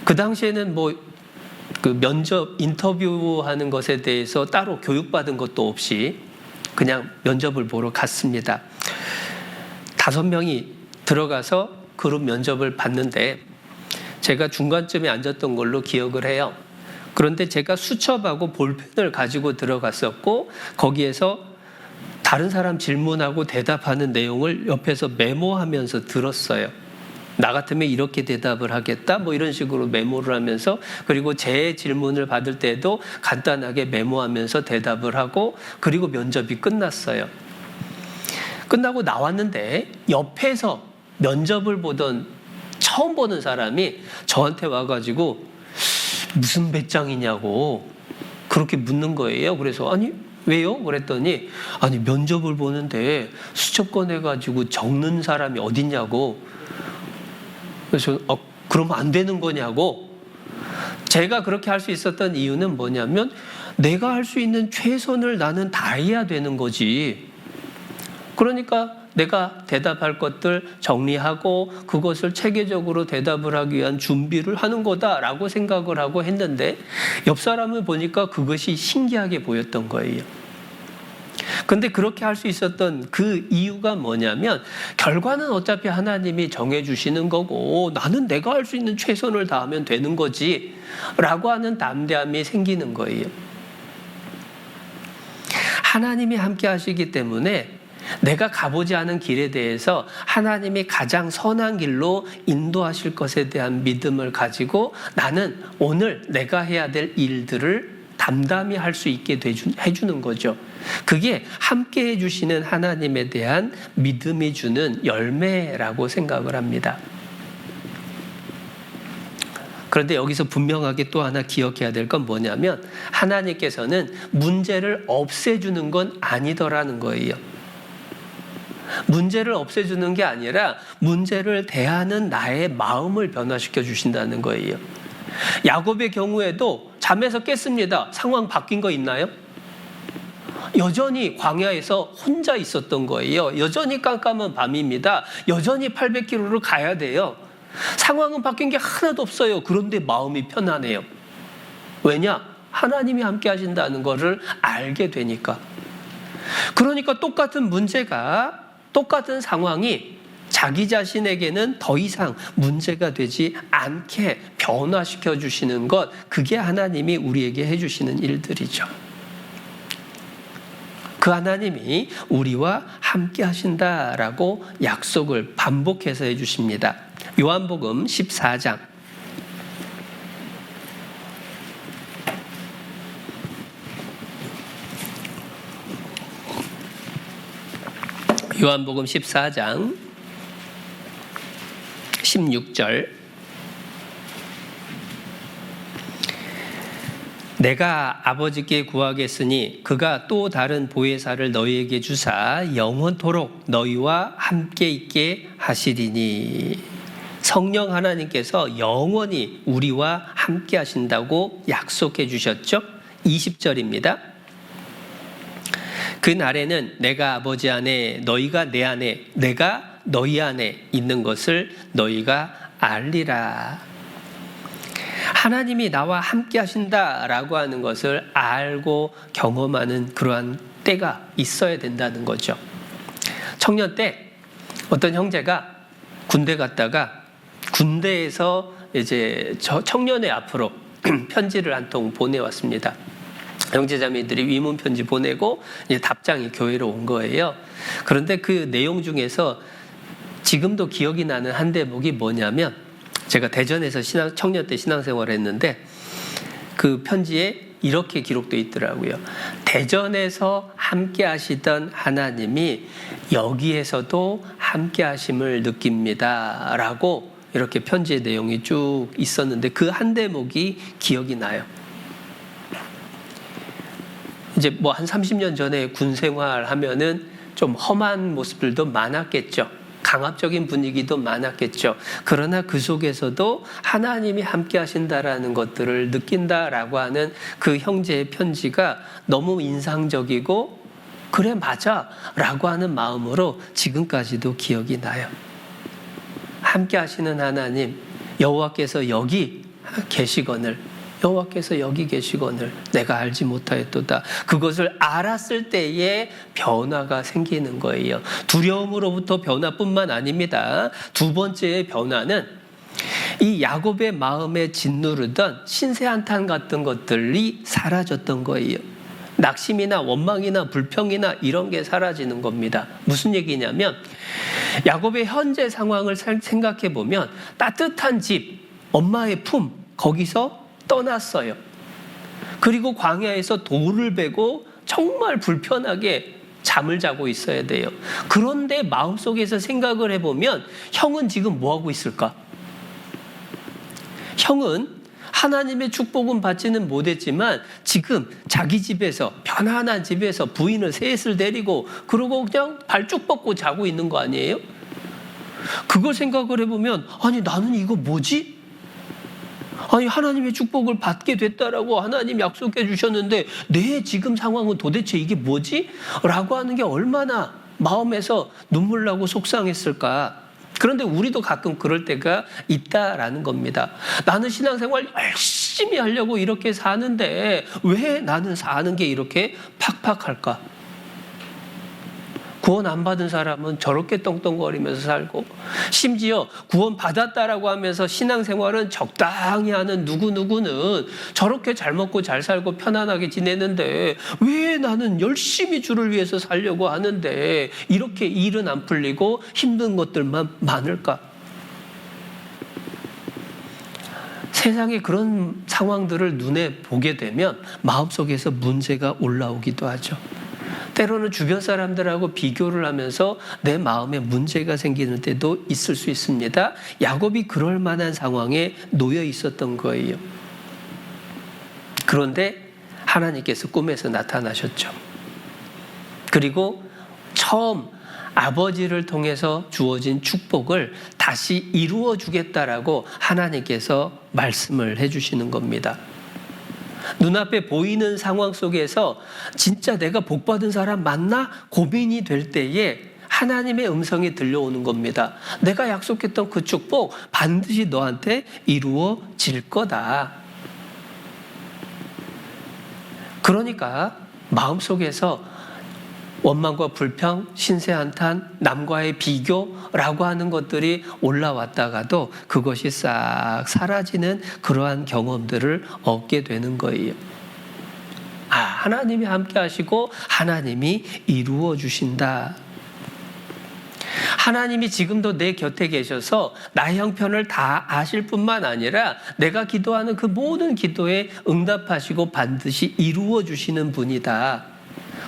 그 당시에는 그 면접 인터뷰하는 것에 대해서 따로 교육받은 것도 없이 그냥 면접을 보러 갔습니다. 5명이 들어가서 그룹 면접을 봤는데 제가 중간쯤에 앉았던 걸로 기억을 해요. 그런데 제가 수첩하고 볼펜을 가지고 들어갔었고 거기에서 다른 사람 질문하고 대답하는 내용을 옆에서 메모하면서 들었어요. 나 같으면 이렇게 대답을 하겠다 이런 식으로 메모를 하면서, 그리고 제 질문을 받을 때도 간단하게 메모하면서 대답을 하고, 그리고 면접이 끝났어요. 끝나고 나왔는데 옆에서 면접을 보던 처음 보는 사람이 저한테 와가지고 무슨 배짱이냐고 그렇게 묻는 거예요. 그래서 아니 왜요? 그랬더니 아니 면접을 보는데 수첩 꺼내가지고 적는 사람이 어딨냐고. 그래서 그러면 안 되는 거냐고. 제가 그렇게 할 수 있었던 이유는 뭐냐면 내가 할 수 있는 최선을 나는 다해야 되는 거지. 그러니까 내가 대답할 것들 정리하고 그것을 체계적으로 대답을 하기 위한 준비를 하는 거다라고 생각을 하고 했는데 옆 사람을 보니까 그것이 신기하게 보였던 거예요. 근데 그렇게 할 수 있었던 그 이유가 뭐냐면 결과는 어차피 하나님이 정해주시는 거고 나는 내가 할 수 있는 최선을 다하면 되는 거지 라고 하는 담대함이 생기는 거예요. 하나님이 함께 하시기 때문에 내가 가보지 않은 길에 대해서 하나님이 가장 선한 길로 인도하실 것에 대한 믿음을 가지고 나는 오늘 내가 해야 될 일들을 담담히 할 수 있게 해주는 거죠. 그게 함께 해주시는 하나님에 대한 믿음이 주는 열매라고 생각을 합니다. 그런데 여기서 분명하게 또 하나 기억해야 될 건 뭐냐면 하나님께서는 문제를 없애주는 건 아니더라는 거예요. 문제를 없애주는 게 아니라 문제를 대하는 나의 마음을 변화시켜 주신다는 거예요. 야곱의 경우에도 잠에서 깼습니다. 상황 바뀐 거 있나요? 여전히 광야에서 혼자 있었던 거예요. 여전히 깜깜한 밤입니다. 여전히 800km를 가야 돼요. 상황은 바뀐 게 하나도 없어요. 그런데 마음이 편안해요. 왜냐? 하나님이 함께 하신다는 것을 알게 되니까. 그러니까 똑같은 문제가, 똑같은 상황이 자기 자신에게는 더 이상 문제가 되지 않게 변화시켜 주시는 것, 그게 하나님이 우리에게 해주시는 일들이죠. 그 하나님이 우리와 함께 하신다라고 약속을 반복해서 해주십니다. 요한복음 14장. 요한복음 14장 16절. 내가 아버지께 구하겠으니 그가 또 다른 보혜사를 너희에게 주사 영원토록 너희와 함께 있게 하시리니. 성령 하나님께서 영원히 우리와 함께 하신다고 약속해 주셨죠. 20절입니다. 그 날에는 내가 아버지 안에 너희가 내 안에 내가 너희 안에 있는 것을 너희가 알리라. 하나님이 나와 함께 하신다라고 하는 것을 알고 경험하는 그러한 때가 있어야 된다는 거죠. 청년 때 어떤 형제가 군대 갔다가 군대에서 이제 청년회 앞으로 편지를 한 통 보내왔습니다. 형제자매들이 위문 편지 보내고 이제 답장이 교회로 온 거예요. 그런데 그 내용 중에서 지금도 기억이 나는 한 대목이 뭐냐면, 제가 대전에서 청년 때 신앙생활을 했는데 그 편지에 이렇게 기록되어 있더라고요. 대전에서 함께 하시던 하나님이 여기에서도 함께 하심을 느낍니다 라고 이렇게 편지의 내용이 쭉 있었는데 그 한 대목이 기억이 나요. 이제 뭐 한 30년 전에 군 생활하면은 좀 험한 모습들도 많았겠죠. 강압적인 분위기도 많았겠죠. 그러나 그 속에서도 하나님이 함께 하신다라는 것들을 느낀다라고 하는 그 형제의 편지가 너무 인상적이고, 그래 맞아 라고 하는 마음으로 지금까지도 기억이 나요. 함께 하시는 하나님, 여호와께서 여기 계시거늘, 여호와께서 여기 계시거늘 내가 알지 못하였도다. 그것을 알았을 때에 변화가 생기는 거예요. 두려움으로부터 변화뿐만 아닙니다. 두 번째의 변화는 이 야곱의 마음에 짓누르던 신세한탄 같은 것들이 사라졌던 거예요. 낙심이나 원망이나 불평이나 이런 게 사라지는 겁니다. 무슨 얘기냐면, 야곱의 현재 상황을 생각해 보면 따뜻한 집, 엄마의 품, 거기서 떠났어요. 그리고 광야에서 돌을 베고 정말 불편하게 잠을 자고 있어야 돼요. 그런데 마음속에서 생각을 해보면 형은 지금 뭐하고 있을까? 형은 하나님의 축복은 받지는 못했지만 지금 자기 집에서, 편안한 집에서 부인을 셋을 데리고 그러고 그냥 발쭉 뻗고 자고 있는 거 아니에요? 그걸 생각을 해보면, 아니 나는 이거 뭐지? 아니 하나님의 축복을 받게 됐다라고 하나님 약속해 주셨는데 내 지금 상황은 도대체 이게 뭐지? 라고 하는 게 얼마나 마음에서 눈물 나고 속상했을까. 그런데 우리도 가끔 그럴 때가 있다라는 겁니다. 나는 신앙생활 열심히 하려고 이렇게 사는데 왜 나는 사는 게 이렇게 팍팍할까? 구원 안 받은 사람은 저렇게 떵떵거리면서 살고, 심지어 구원 받았다라고 하면서 신앙생활은 적당히 하는 누구누구는 저렇게 잘 먹고 잘 살고 편안하게 지내는데 왜 나는 열심히 주를 위해서 살려고 하는데 이렇게 일은 안 풀리고 힘든 것들만 많을까? 세상에 그런 상황들을 눈에 보게 되면 마음속에서 문제가 올라오기도 하죠. 때로는 주변 사람들하고 비교를 하면서 내 마음에 문제가 생기는 때도 있을 수 있습니다. 야곱이 그럴 만한 상황에 놓여 있었던 거예요. 그런데 하나님께서 꿈에서 나타나셨죠. 그리고 처음 아버지를 통해서 주어진 축복을 다시 이루어 주겠다라고 하나님께서 말씀을 해주시는 겁니다. 눈앞에 보이는 상황 속에서 진짜 내가 복받은 사람 맞나? 고민이 될 때에 하나님의 음성이 들려오는 겁니다. 내가 약속했던 그 축복 반드시 너한테 이루어질 거다. 그러니까 마음속에서 원망과 불평, 신세한탄, 남과의 비교라고 하는 것들이 올라왔다가도 그것이 싹 사라지는 그러한 경험들을 얻게 되는 거예요. 아, 하나님이 함께 하시고 하나님이 이루어 주신다. 하나님이 지금도 내 곁에 계셔서 나의 형편을 다 아실 뿐만 아니라 내가 기도하는 그 모든 기도에 응답하시고 반드시 이루어 주시는 분이다.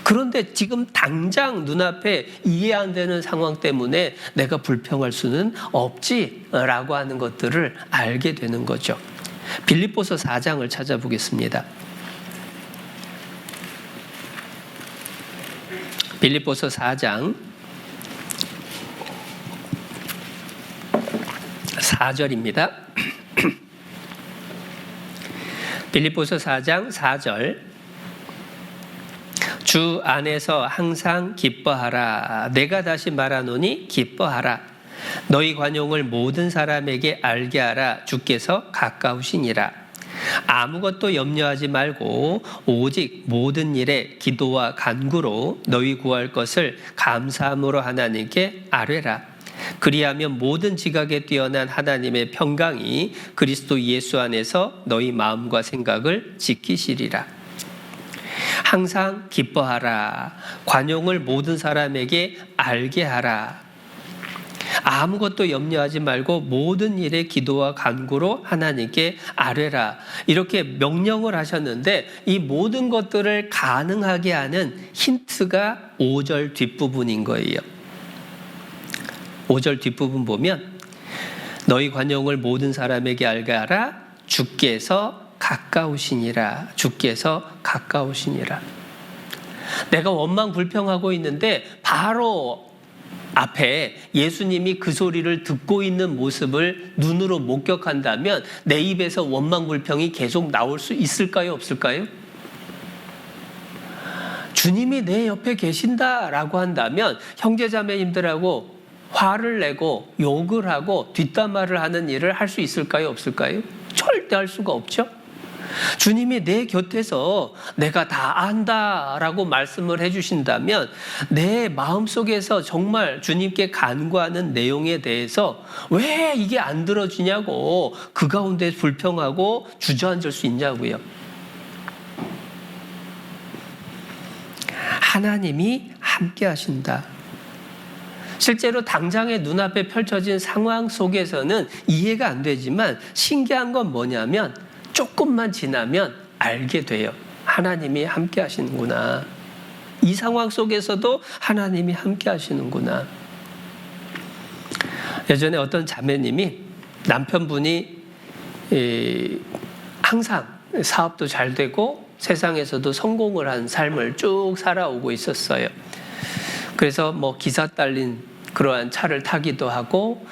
그런데 지금 당장 눈앞에 이해 안 되는 상황 때문에 내가 불평할 수는 없지라고 하는 것들을 알게 되는 거죠. 빌립보서 4장을 찾아보겠습니다. 빌립보서 4장 4절입니다. 빌립보서 4장 4절. 주 안에서 항상 기뻐하라. 내가 다시 말하노니 기뻐하라. 너희 관용을 모든 사람에게 알게 하라. 주께서 가까우시니라. 아무것도 염려하지 말고 오직 모든 일에 기도와 간구로 너희 구할 것을 감사함으로 하나님께 아뢰라. 그리하면 모든 지각에 뛰어난 하나님의 평강이 그리스도 예수 안에서 너희 마음과 생각을 지키시리라. 항상 기뻐하라. 관용을 모든 사람에게 알게 하라. 아무것도 염려하지 말고 모든 일에 기도와 간구로 하나님께 아뢰라. 이렇게 명령을 하셨는데 이 모든 것들을 가능하게 하는 힌트가 5절 뒷부분인 거예요. 5절 뒷부분 보면 너희 관용을 모든 사람에게 알게 하라. 주께서 가까우시니라. 주께서 가까우시니라. 내가 원망 불평하고 있는데 바로 앞에 예수님이 그 소리를 듣고 있는 모습을 눈으로 목격한다면 내 입에서 원망 불평이 계속 나올 수 있을까요? 없을까요? 주님이 내 옆에 계신다라고 한다면 형제자매님들하고 화를 내고 욕을 하고 뒷담화를 하는 일을 할 수 있을까요? 없을까요? 절대 할 수가 없죠. 주님이 내 곁에서 내가 다 안다라고 말씀을 해주신다면 내 마음속에서 정말 주님께 간구하는 내용에 대해서 왜 이게 안 들어지냐고 그 가운데 불평하고 주저앉을 수 있냐고요. 하나님이 함께 하신다. 실제로 당장의 눈앞에 펼쳐진 상황 속에서는 이해가 안 되지만 신기한 건 뭐냐면 조금만 지나면 알게 돼요. 하나님이 함께 하시는구나. 이 상황 속에서도 하나님이 함께 하시는구나. 예전에 어떤 자매님이 남편분이 항상 사업도 잘 되고 세상에서도 성공을 한 삶을 쭉 살아오고 있었어요. 그래서 기사 딸린 그러한 차를 타기도 하고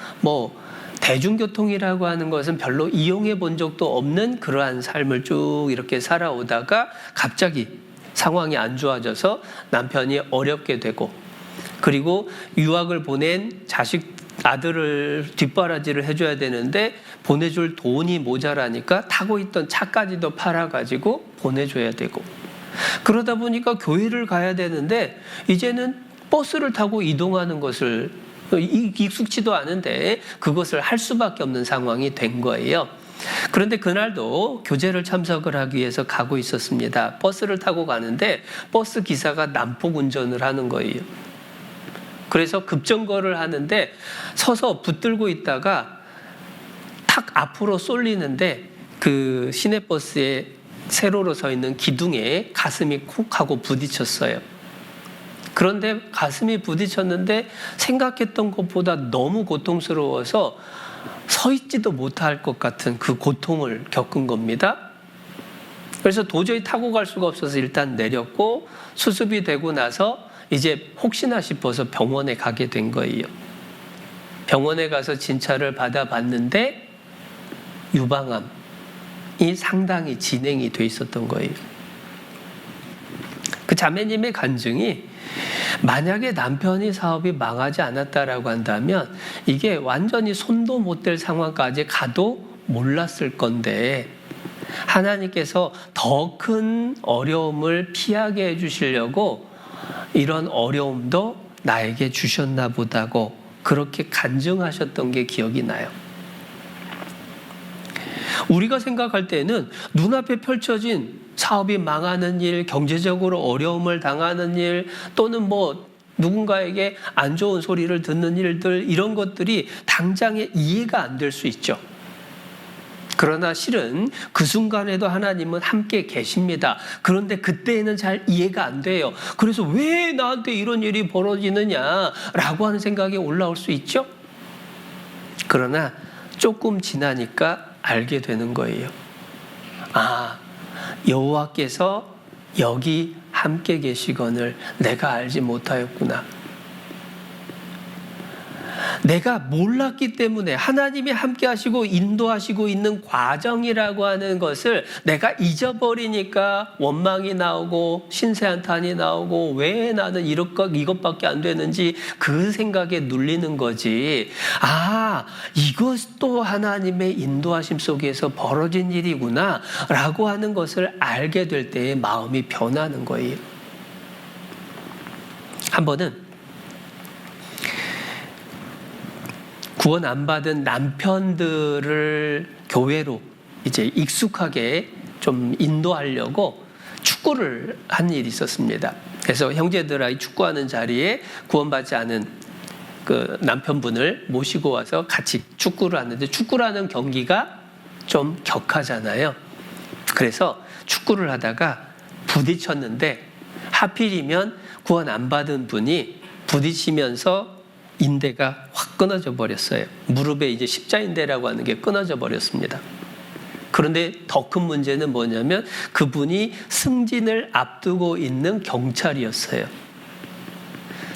대중교통이라고 하는 것은 별로 이용해 본 적도 없는 그러한 삶을 쭉 이렇게 살아오다가 갑자기 상황이 안 좋아져서 남편이 어렵게 되고 그리고 유학을 보낸 아들을 뒷바라지를 해줘야 되는데 보내줄 돈이 모자라니까 타고 있던 차까지도 팔아가지고 보내줘야 되고 그러다 보니까 교회를 가야 되는데 이제는 버스를 타고 이동하는 것을 익숙치도 않은데 그것을 할 수밖에 없는 상황이 된 거예요. 그런데 그날도 교제를 참석을 하기 위해서 가고 있었습니다. 버스를 타고 가는데 버스 기사가 난폭 운전을 하는 거예요. 그래서 급정거를 하는데 서서 붙들고 있다가 탁 앞으로 쏠리는데 그 시내버스에 세로로 서 있는 기둥에 가슴이 콕 하고 부딪혔어요. 그런데 가슴이 부딪혔는데 생각했던 것보다 너무 고통스러워서 서 있지도 못할 것 같은 그 고통을 겪은 겁니다. 그래서 도저히 타고 갈 수가 없어서 일단 내렸고 수습이 되고 나서 이제 혹시나 싶어서 병원에 가게 된 거예요. 병원에 가서 진찰을 받아봤는데 유방암이 상당히 진행이 돼 있었던 거예요. 그 자매님의 간증이 만약에 남편이 사업이 망하지 않았다라고 한다면 이게 완전히 손도 못 댈 상황까지 가도 몰랐을 건데 하나님께서 더 큰 어려움을 피하게 해주시려고 이런 어려움도 나에게 주셨나 보다고 그렇게 간증하셨던 게 기억이 나요. 우리가 생각할 때는 눈앞에 펼쳐진 사업이 망하는 일, 경제적으로 어려움을 당하는 일, 또는 누군가에게 안 좋은 소리를 듣는 일들, 이런 것들이 당장에 이해가 안 될 수 있죠. 그러나 실은 그 순간에도 하나님은 함께 계십니다. 그런데 그때에는 잘 이해가 안 돼요. 그래서 왜 나한테 이런 일이 벌어지느냐라고 하는 생각이 올라올 수 있죠. 그러나 조금 지나니까 알게 되는 거예요. 여호와께서 여기 함께 계시거늘 내가 알지 못하였구나. 내가 몰랐기 때문에 하나님이 함께 하시고 인도하시고 있는 과정이라고 하는 것을 내가 잊어버리니까 원망이 나오고 신세한탄이 나오고 왜 나는 이것밖에 안 되는지 그 생각에 눌리는 거지. 이것도 하나님의 인도하심 속에서 벌어진 일이구나 라고 하는 것을 알게 될 때에 마음이 변하는 거예요. 한 번은 구원 안 받은 남편들을 교회로 이제 익숙하게 좀 인도하려고 축구를 한 일이 있었습니다. 그래서 형제들이 축구하는 자리에 구원받지 않은 그 남편분을 모시고 와서 같이 축구를 하는데, 축구라는 경기가 좀 격하잖아요. 그래서 축구를 하다가 부딪혔는데 하필이면 구원 안 받은 분이 부딪히면서 인대가 확 끊어져 버렸어요. 무릎에 이제 십자인대라고 하는 게 끊어져 버렸습니다. 그런데 더 큰 문제는 뭐냐면 그분이 승진을 앞두고 있는 경찰이었어요.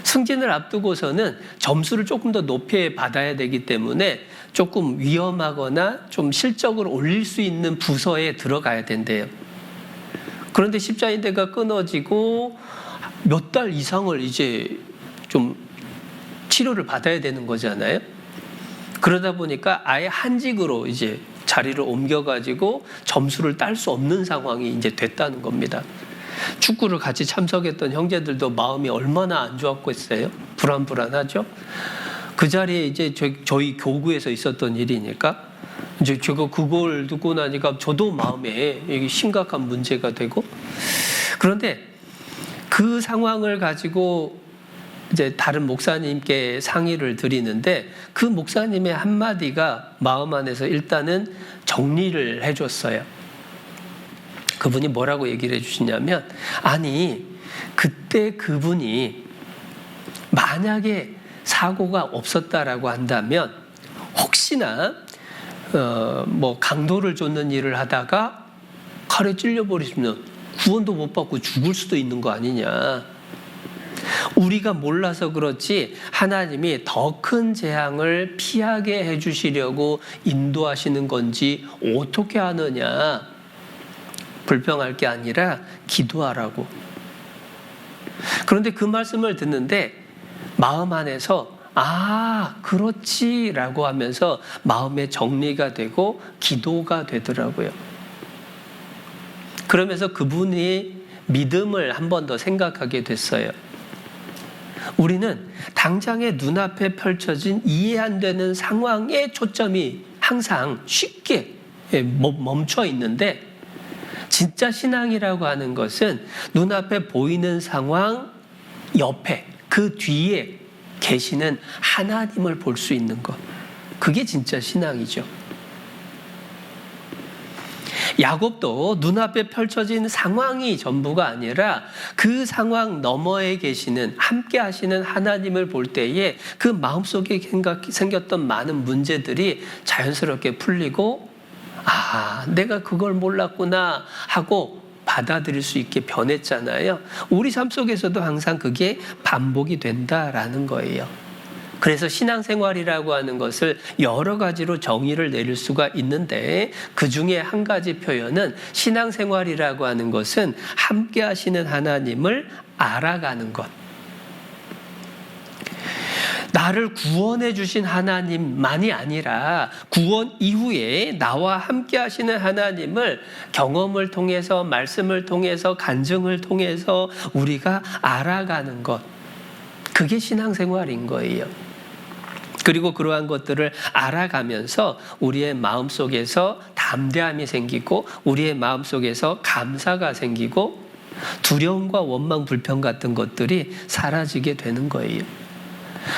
승진을 앞두고서는 점수를 조금 더 높이 받아야 되기 때문에 조금 위험하거나 좀 실적을 올릴 수 있는 부서에 들어가야 된대요. 그런데 십자인대가 끊어지고 몇 달 이상을 이제 좀 치료를 받아야 되는 거잖아요. 그러다 보니까 아예 한직으로 이제 자리를 옮겨가지고 점수를 딸 수 없는 상황이 이제 됐다는 겁니다. 축구를 같이 참석했던 형제들도 마음이 얼마나 안 좋았겠어요? 불안불안하죠? 그 자리에 이제 저희 교구에서 있었던 일이니까 이제 제가 그걸 듣고 나니까 저도 마음에 심각한 문제가 되고, 그런데 그 상황을 가지고 이제 다른 목사님께 상의를 드리는데 그 목사님의 한마디가 마음 안에서 일단은 정리를 해줬어요. 그분이 뭐라고 얘기를 해주시냐면, 아니 그때 그분이 만약에 사고가 없었다라고 한다면 혹시나 강도를 쫓는 일을 하다가 칼에 찔려버리시면 구원도 못 받고 죽을 수도 있는 거 아니냐. 우리가 몰라서 그렇지 하나님이 더 큰 재앙을 피하게 해주시려고 인도하시는 건지 어떻게 하느냐. 불평할 게 아니라 기도하라고. 그런데 그 말씀을 듣는데 마음 안에서 그렇지라고 하면서 마음의 정리가 되고 기도가 되더라고요. 그러면서 그분이 믿음을 한 번 더 생각하게 됐어요. 우리는 당장의 눈앞에 펼쳐진 이해 안 되는 상황에 초점이 항상 쉽게 멈춰 있는데, 진짜 신앙이라고 하는 것은 눈앞에 보이는 상황 옆에 그 뒤에 계시는 하나님을 볼 수 있는 것, 그게 진짜 신앙이죠. 야곱도 눈앞에 펼쳐진 상황이 전부가 아니라 그 상황 너머에 계시는 함께 하시는 하나님을 볼 때에 그 마음속에 생겼던 많은 문제들이 자연스럽게 풀리고, 내가 그걸 몰랐구나 하고 받아들일 수 있게 변했잖아요. 우리 삶 속에서도 항상 그게 반복이 된다라는 거예요. 그래서 신앙생활이라고 하는 것을 여러 가지로 정의를 내릴 수가 있는데, 그 중에 한 가지 표현은 신앙생활이라고 하는 것은 함께 하시는 하나님을 알아가는 것. 나를 구원해 주신 하나님만이 아니라 구원 이후에 나와 함께 하시는 하나님을 경험을 통해서, 말씀을 통해서, 간증을 통해서 우리가 알아가는 것. 그게 신앙생활인 거예요. 그리고 그러한 것들을 알아가면서 우리의 마음속에서 담대함이 생기고, 우리의 마음속에서 감사가 생기고, 두려움과 원망, 불평 같은 것들이 사라지게 되는 거예요.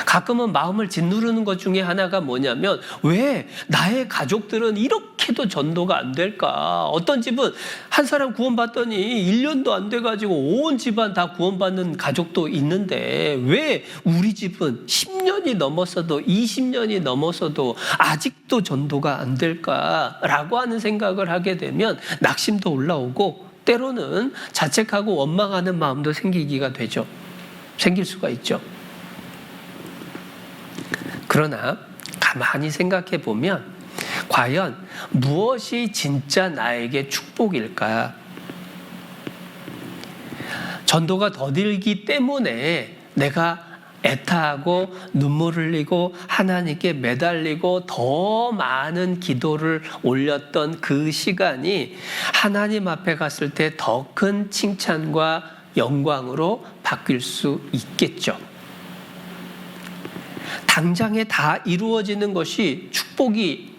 가끔은 마음을 짓누르는 것 중에 하나가 뭐냐면, 왜 나의 가족들은 이렇게도 전도가 안 될까? 어떤 집은 한 사람 구원받더니 1년도 안 돼가지고 온 집안 다 구원받는 가족도 있는데 왜 우리 집은 10년이 넘었어도 20년이 넘었어도 아직도 전도가 안 될까라고 하는 생각을 하게 되면 낙심도 올라오고, 때로는 자책하고 원망하는 마음도 생길 수가 있죠. 그러나 가만히 생각해 보면 과연 무엇이 진짜 나에게 축복일까? 전도가 더딜기 때문에 내가 애타하고 눈물 흘리고 하나님께 매달리고 더 많은 기도를 올렸던 그 시간이 하나님 앞에 갔을 때 더 큰 칭찬과 영광으로 바뀔 수 있겠죠. 당장에 다 이루어지는 것이 축복이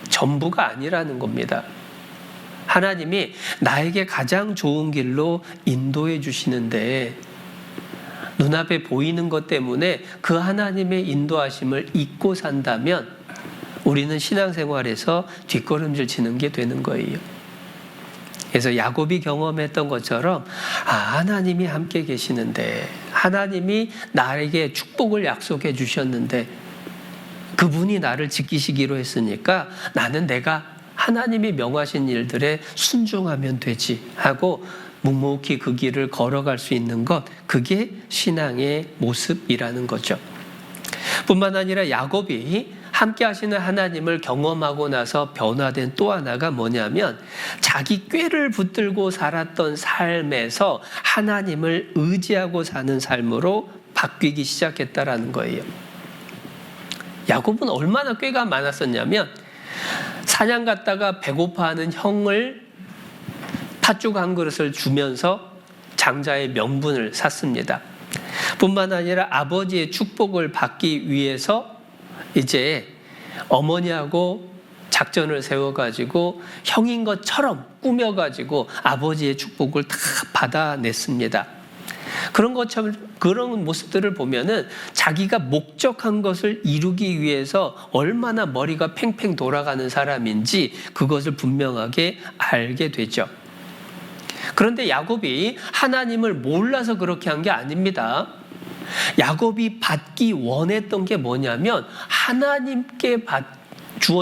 전부가 아니라는 겁니다. 하나님이 나에게 가장 좋은 길로 인도해 주시는데 눈앞에 보이는 것 때문에 그 하나님의 인도하심을 잊고 산다면 우리는 신앙생활에서 뒷걸음질 치는 게 되는 거예요. 그래서 야곱이 경험했던 것처럼 하나님이 함께 계시는데, 하나님이 나에게 축복을 약속해 주셨는데 그분이 나를 지키시기로 했으니까 나는 내가 하나님이 명하신 일들에 순종하면 되지 하고 묵묵히 그 길을 걸어갈 수 있는 것, 그게 신앙의 모습이라는 거죠. 뿐만 아니라 야곱이 함께 하시는 하나님을 경험하고 나서 변화된 또 하나가 뭐냐면 자기 꾀를 붙들고 살았던 삶에서 하나님을 의지하고 사는 삶으로 바뀌기 시작했다라는 거예요. 야곱은 얼마나 꾀가 많았었냐면 사냥 갔다가 배고파하는 형을 팥죽 한 그릇을 주면서 장자의 명분을 샀습니다. 뿐만 아니라 아버지의 축복을 받기 위해서 이제 어머니하고 작전을 세워가지고 형인 것처럼 꾸며가지고 아버지의 축복을 다 받아냈습니다. 그런 모습들을 보면은 자기가 목적한 것을 이루기 위해서 얼마나 머리가 팽팽 돌아가는 사람인지 그것을 분명하게 알게 되죠. 그런데 야곱이 하나님을 몰라서 그렇게 한 게 아닙니다. 야곱이 받기 원했던 게 뭐냐면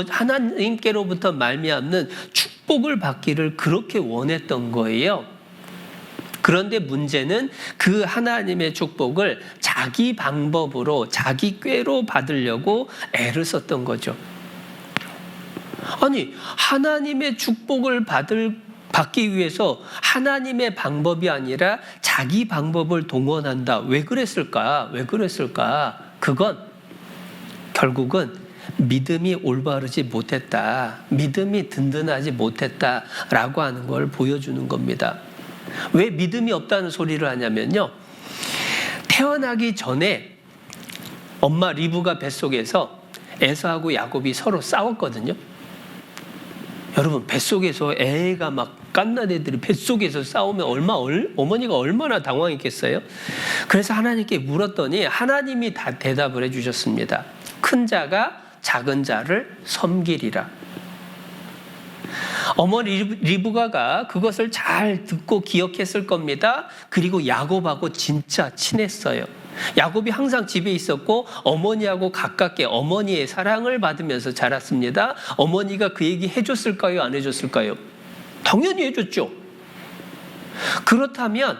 하나님께로부터 말미암는 축복을 받기를 그렇게 원했던 거예요. 그런데 문제는 그 하나님의 축복을 자기 방법으로, 자기 꾀로 받으려고 애를 썼던 거죠. 아니, 하나님의 축복을 받기 위해서 하나님의 방법이 아니라 자기 방법을 동원한다. 왜 그랬을까? 그건 결국은 믿음이 올바르지 못했다. 믿음이 든든하지 못했다라고 하는 걸 보여주는 겁니다. 왜 믿음이 없다는 소리를 하냐면요. 태어나기 전에 엄마 리브가 뱃속에서 에서하고 야곱이 서로 싸웠거든요. 여러분, 뱃속에서 애가 막 갓난애들이 뱃속에서 싸우면 어머니가 얼마나 당황했겠어요? 그래서 하나님께 물었더니 하나님이 다 대답을 해주셨습니다. 큰 자가 작은 자를 섬기리라. 어머니 리브가가 그것을 잘 듣고 기억했을 겁니다. 그리고 야곱하고 진짜 친했어요. 야곱이 항상 집에 있었고 어머니하고 가깝게 어머니의 사랑을 받으면서 자랐습니다. 어머니가 그 얘기 해줬을까요? 안 해줬을까요? 당연히 해줬죠. 그렇다면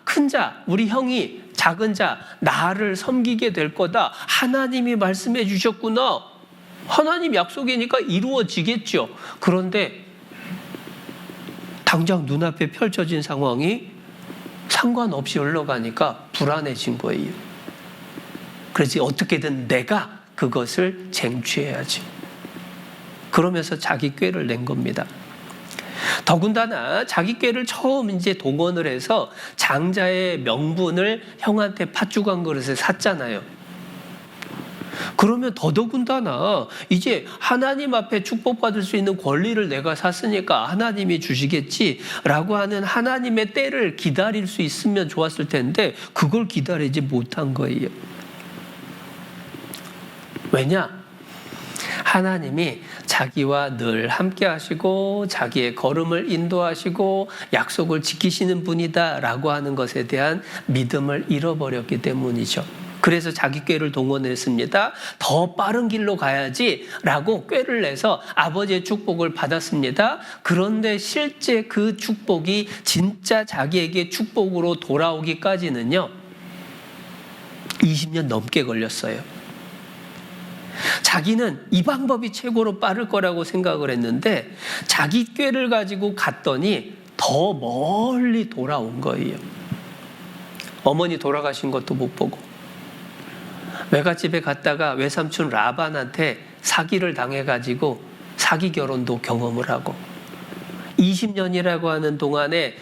큰 자, 우리 형이 작은 자, 나를 섬기게 될 거다. 하나님이 말씀해 주셨구나. 하나님 약속이니까 이루어지겠죠. 그런데 당장 눈앞에 펼쳐진 상황이 상관없이 흘러가니까 불안해진 거예요. 그래서 어떻게든 내가 그것을 쟁취해야지. 그러면서 자기 꾀를 낸 겁니다. 더군다나 자기 꾀를 처음 이제 동원을 해서 장자의 명분을 형한테 팥죽 한 그릇에 샀잖아요. 그러면 더더군다나 이제 하나님 앞에 축복받을 수 있는 권리를 내가 샀으니까 하나님이 주시겠지라고 하는 하나님의 때를 기다릴 수 있으면 좋았을 텐데 그걸 기다리지 못한 거예요. 왜냐? 하나님이 자기와 늘 함께 하시고 자기의 걸음을 인도하시고 약속을 지키시는 분이다라고 하는 것에 대한 믿음을 잃어버렸기 때문이죠. 그래서 자기 꾀를 동원했습니다. 더 빠른 길로 가야지라고 꾀를 내서 아버지의 축복을 받았습니다. 그런데 실제 그 축복이 진짜 자기에게 축복으로 돌아오기까지는요, 20년 넘게 걸렸어요. 자기는 이 방법이 최고로 빠를 거라고 생각을 했는데 자기 꾀를 가지고 갔더니 더 멀리 돌아온 거예요. 어머니 돌아가신 것도 못 보고 외갓집에 갔다가 외삼촌 라반한테 사기를 당해가지고 사기 결혼도 경험을 하고 20년이라고 하는 동안에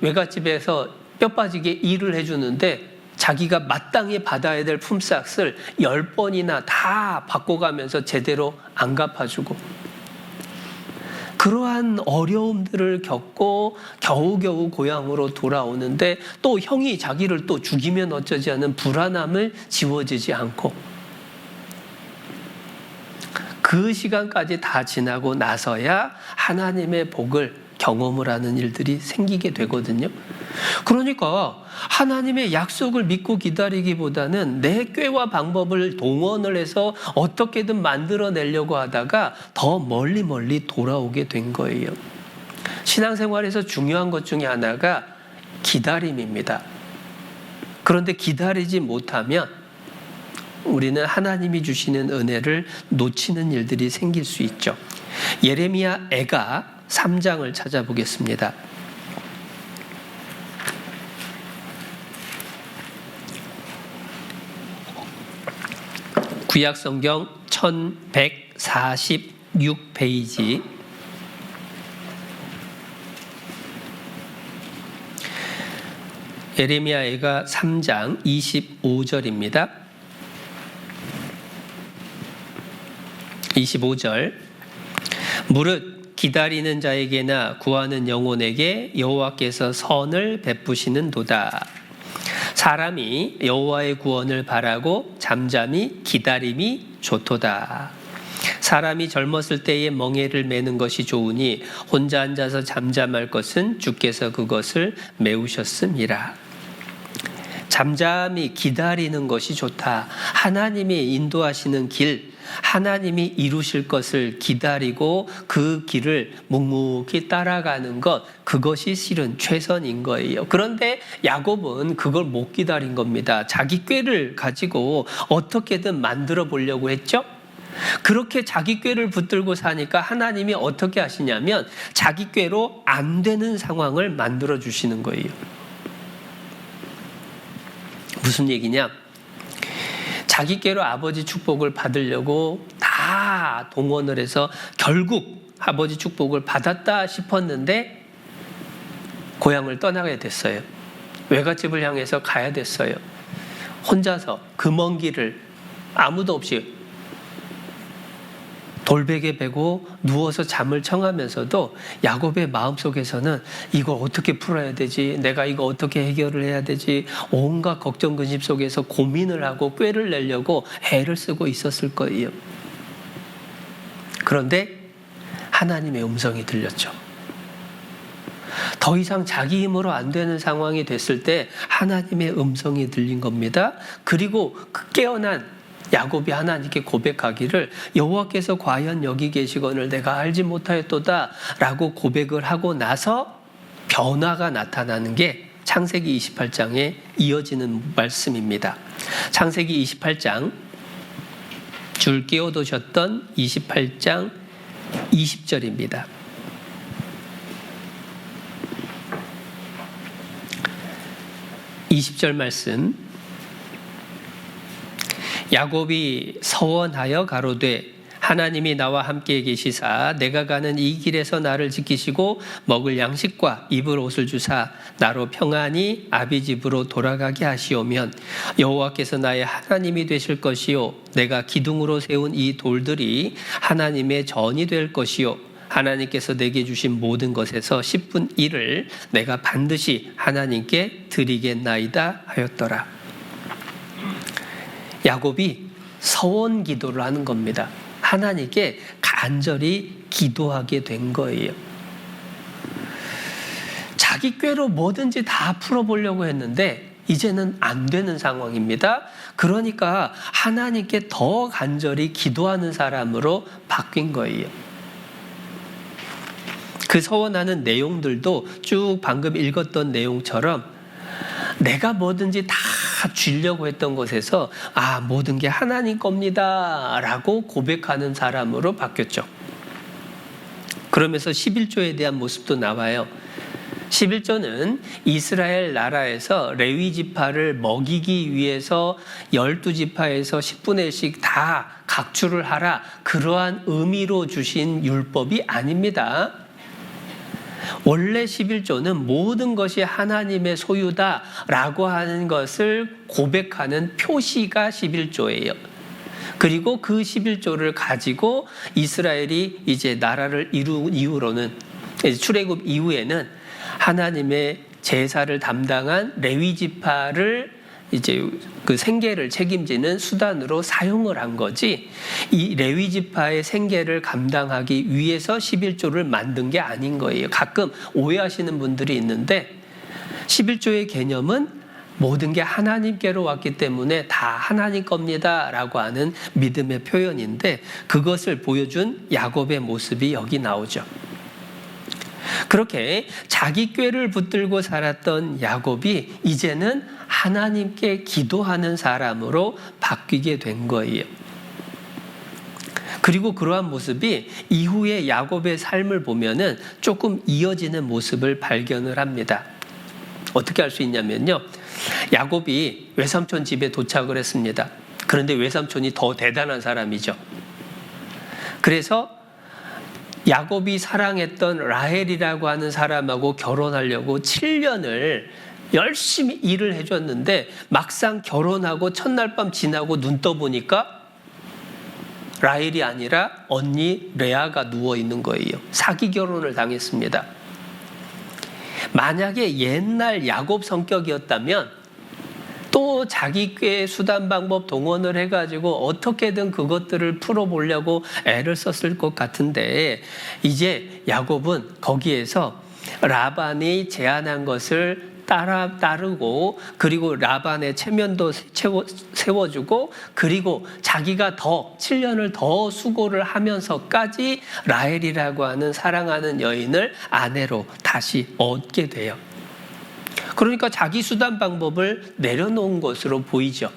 외갓집에서 뼈 빠지게 일을 해주는데 자기가 마땅히 받아야 될 품삯을 10번이나 다 바꿔가면서 제대로 안 갚아주고 그러한 어려움들을 겪고 겨우겨우 고향으로 돌아오는데 또 형이 자기를 또 죽이면 어쩌지 하는 불안함을 지워지지 않고 그 시간까지 다 지나고 나서야 하나님의 복을 경험을 하는 일들이 생기게 되거든요. 그러니까 하나님의 약속을 믿고 기다리기보다는 내 꾀와 방법을 동원을 해서 어떻게든 만들어내려고 하다가 더 멀리 돌아오게 된 거예요. 신앙생활에서 중요한 것 중에 하나가 기다림입니다. 그런데 기다리지 못하면 우리는 하나님이 주시는 은혜를 놓치는 일들이 생길 수 있죠. 예레미야 애가 3장을 찾아보겠습니다. 구약성경 1146페이지 예레미야 애가 3장 25절입니다. 25절 무릇 기다리는 자에게나 구하는 영혼에게 여호와께서 선을 베푸시는도다. 사람이 여호와의 구원을 바라고 잠잠히 기다림이 좋도다. 사람이 젊었을 때에 멍에를 매는 것이 좋으니 혼자 앉아서 잠잠할 것은 주께서 그것을 메우셨음이라. 잠잠히 기다리는 것이 좋다. 하나님이 인도하시는 길, 하나님이 이루실 것을 기다리고 그 길을 묵묵히 따라가는 것, 그것이 실은 최선인 거예요. 그런데 야곱은 그걸 못 기다린 겁니다. 자기 꾀를 가지고 어떻게든 만들어 보려고 했죠. 그렇게 자기 꾀를 붙들고 사니까 하나님이 어떻게 하시냐면 자기 꾀로 안 되는 상황을 만들어 주시는 거예요. 무슨 얘기냐? 자기 꾀로 아버지 축복을 받으려고 다 동원을 해서 결국 아버지 축복을 받았다 싶었는데 고향을 떠나게 됐어요. 외갓집을 향해서 가야 됐어요. 혼자서 그 먼 길을 아무도 없이 돌베개 베고 누워서 잠을 청하면서도 야곱의 마음속에서는 이걸 어떻게 풀어야 되지? 내가 이거 어떻게 해결을 해야 되지? 온갖 걱정 근심 속에서 고민을 하고 꾀를 내려고 애를 쓰고 있었을 거예요. 그런데 하나님의 음성이 들렸죠. 더 이상 자기 힘으로 안 되는 상황이 됐을 때 하나님의 음성이 들린 겁니다. 그리고 그 깨어난 야곱이 하나님께 고백하기를 여호와께서 과연 여기 계시거늘 내가 알지 못하였도다 라고 고백을 하고 나서 변화가 나타나는 게 창세기 28장에 이어지는 말씀입니다. 창세기 28장 줄 끼워두셨던 28장 20절입니다. 20절 말씀 야곱이 서원하여 가로되 하나님이 나와 함께 계시사 내가 가는 이 길에서 나를 지키시고 먹을 양식과 입을 옷을 주사 나로 평안히 아비 집으로 돌아가게 하시오면 여호와께서 나의 하나님이 되실 것이요 내가 기둥으로 세운 이 돌들이 하나님의 전이 될 것이요 하나님께서 내게 주신 모든 것에서 10분 1을 내가 반드시 하나님께 드리겠나이다 하였더라. 야곱이 서원 기도를 하는 겁니다. 하나님께 간절히 기도하게 된 거예요. 자기 꾀로 뭐든지 다 풀어보려고 했는데 이제는 안 되는 상황입니다. 그러니까 하나님께 더 간절히 기도하는 사람으로 바뀐 거예요. 그 서원하는 내용들도 쭉 방금 읽었던 내용처럼 내가 뭐든지 다 다 쥐려고 했던 것에서 모든 게 하나님 겁니다 라고 고백하는 사람으로 바뀌었죠. 그러면서 11조에 대한 모습도 나와요. 11조는 이스라엘 나라에서 레위 지파를 먹이기 위해서 12지파에서 10분의 1씩 다 각주를 하라, 그러한 의미로 주신 율법이 아닙니다. 원래 11조는 모든 것이 하나님의 소유다라고 하는 것을 고백하는 표시가 11조예요. 그리고 그 11조를 가지고 이스라엘이 이제 나라를 이룬 이후로는, 출애굽 이후에는 하나님의 제사를 담당한 레위 지파를 이제 그 생계를 책임지는 수단으로 사용을 한 거지, 이 레위 지파의 생계를 감당하기 위해서 11조를 만든 게 아닌 거예요. 가끔 오해하시는 분들이 있는데 11조의 개념은 모든 게 하나님께로 왔기 때문에 다 하나님 겁니다 라고 하는 믿음의 표현인데, 그것을 보여준 야곱의 모습이 여기 나오죠. 그렇게 자기 꾀를 붙들고 살았던 야곱이 이제는 하나님께 기도하는 사람으로 바뀌게 된 거예요. 그리고 그러한 모습이 이후에 야곱의 삶을 보면은 조금 이어지는 모습을 발견을 합니다. 어떻게 할 수 있냐면요, 야곱이 외삼촌 집에 도착을 했습니다. 그런데 외삼촌이 더 대단한 사람이죠. 그래서 야곱이 사랑했던 라헬이라고 하는 사람하고 결혼하려고 7년을 열심히 일을 해줬는데, 막상 결혼하고 첫날 밤 지나고 눈 떠보니까 라헬이 아니라 언니 레아가 누워있는 거예요. 사기 결혼을 당했습니다. 만약에 옛날 야곱 성격이었다면 또 자기 꾀 수단 방법 동원을 해가지고 어떻게든 그것들을 풀어보려고 애를 썼을 것 같은데, 이제 야곱은 거기에서 라반이 제안한 것을 따르고, 그리고 라반의 체면도 세워주고, 그리고 자기가 더 7년을 더 수고를 하면서까지 라헬이라고 하는 사랑하는 여인을 아내로 다시 얻게 돼요. 그러니까 자기 수단 방법을 내려놓은 것으로 보이죠.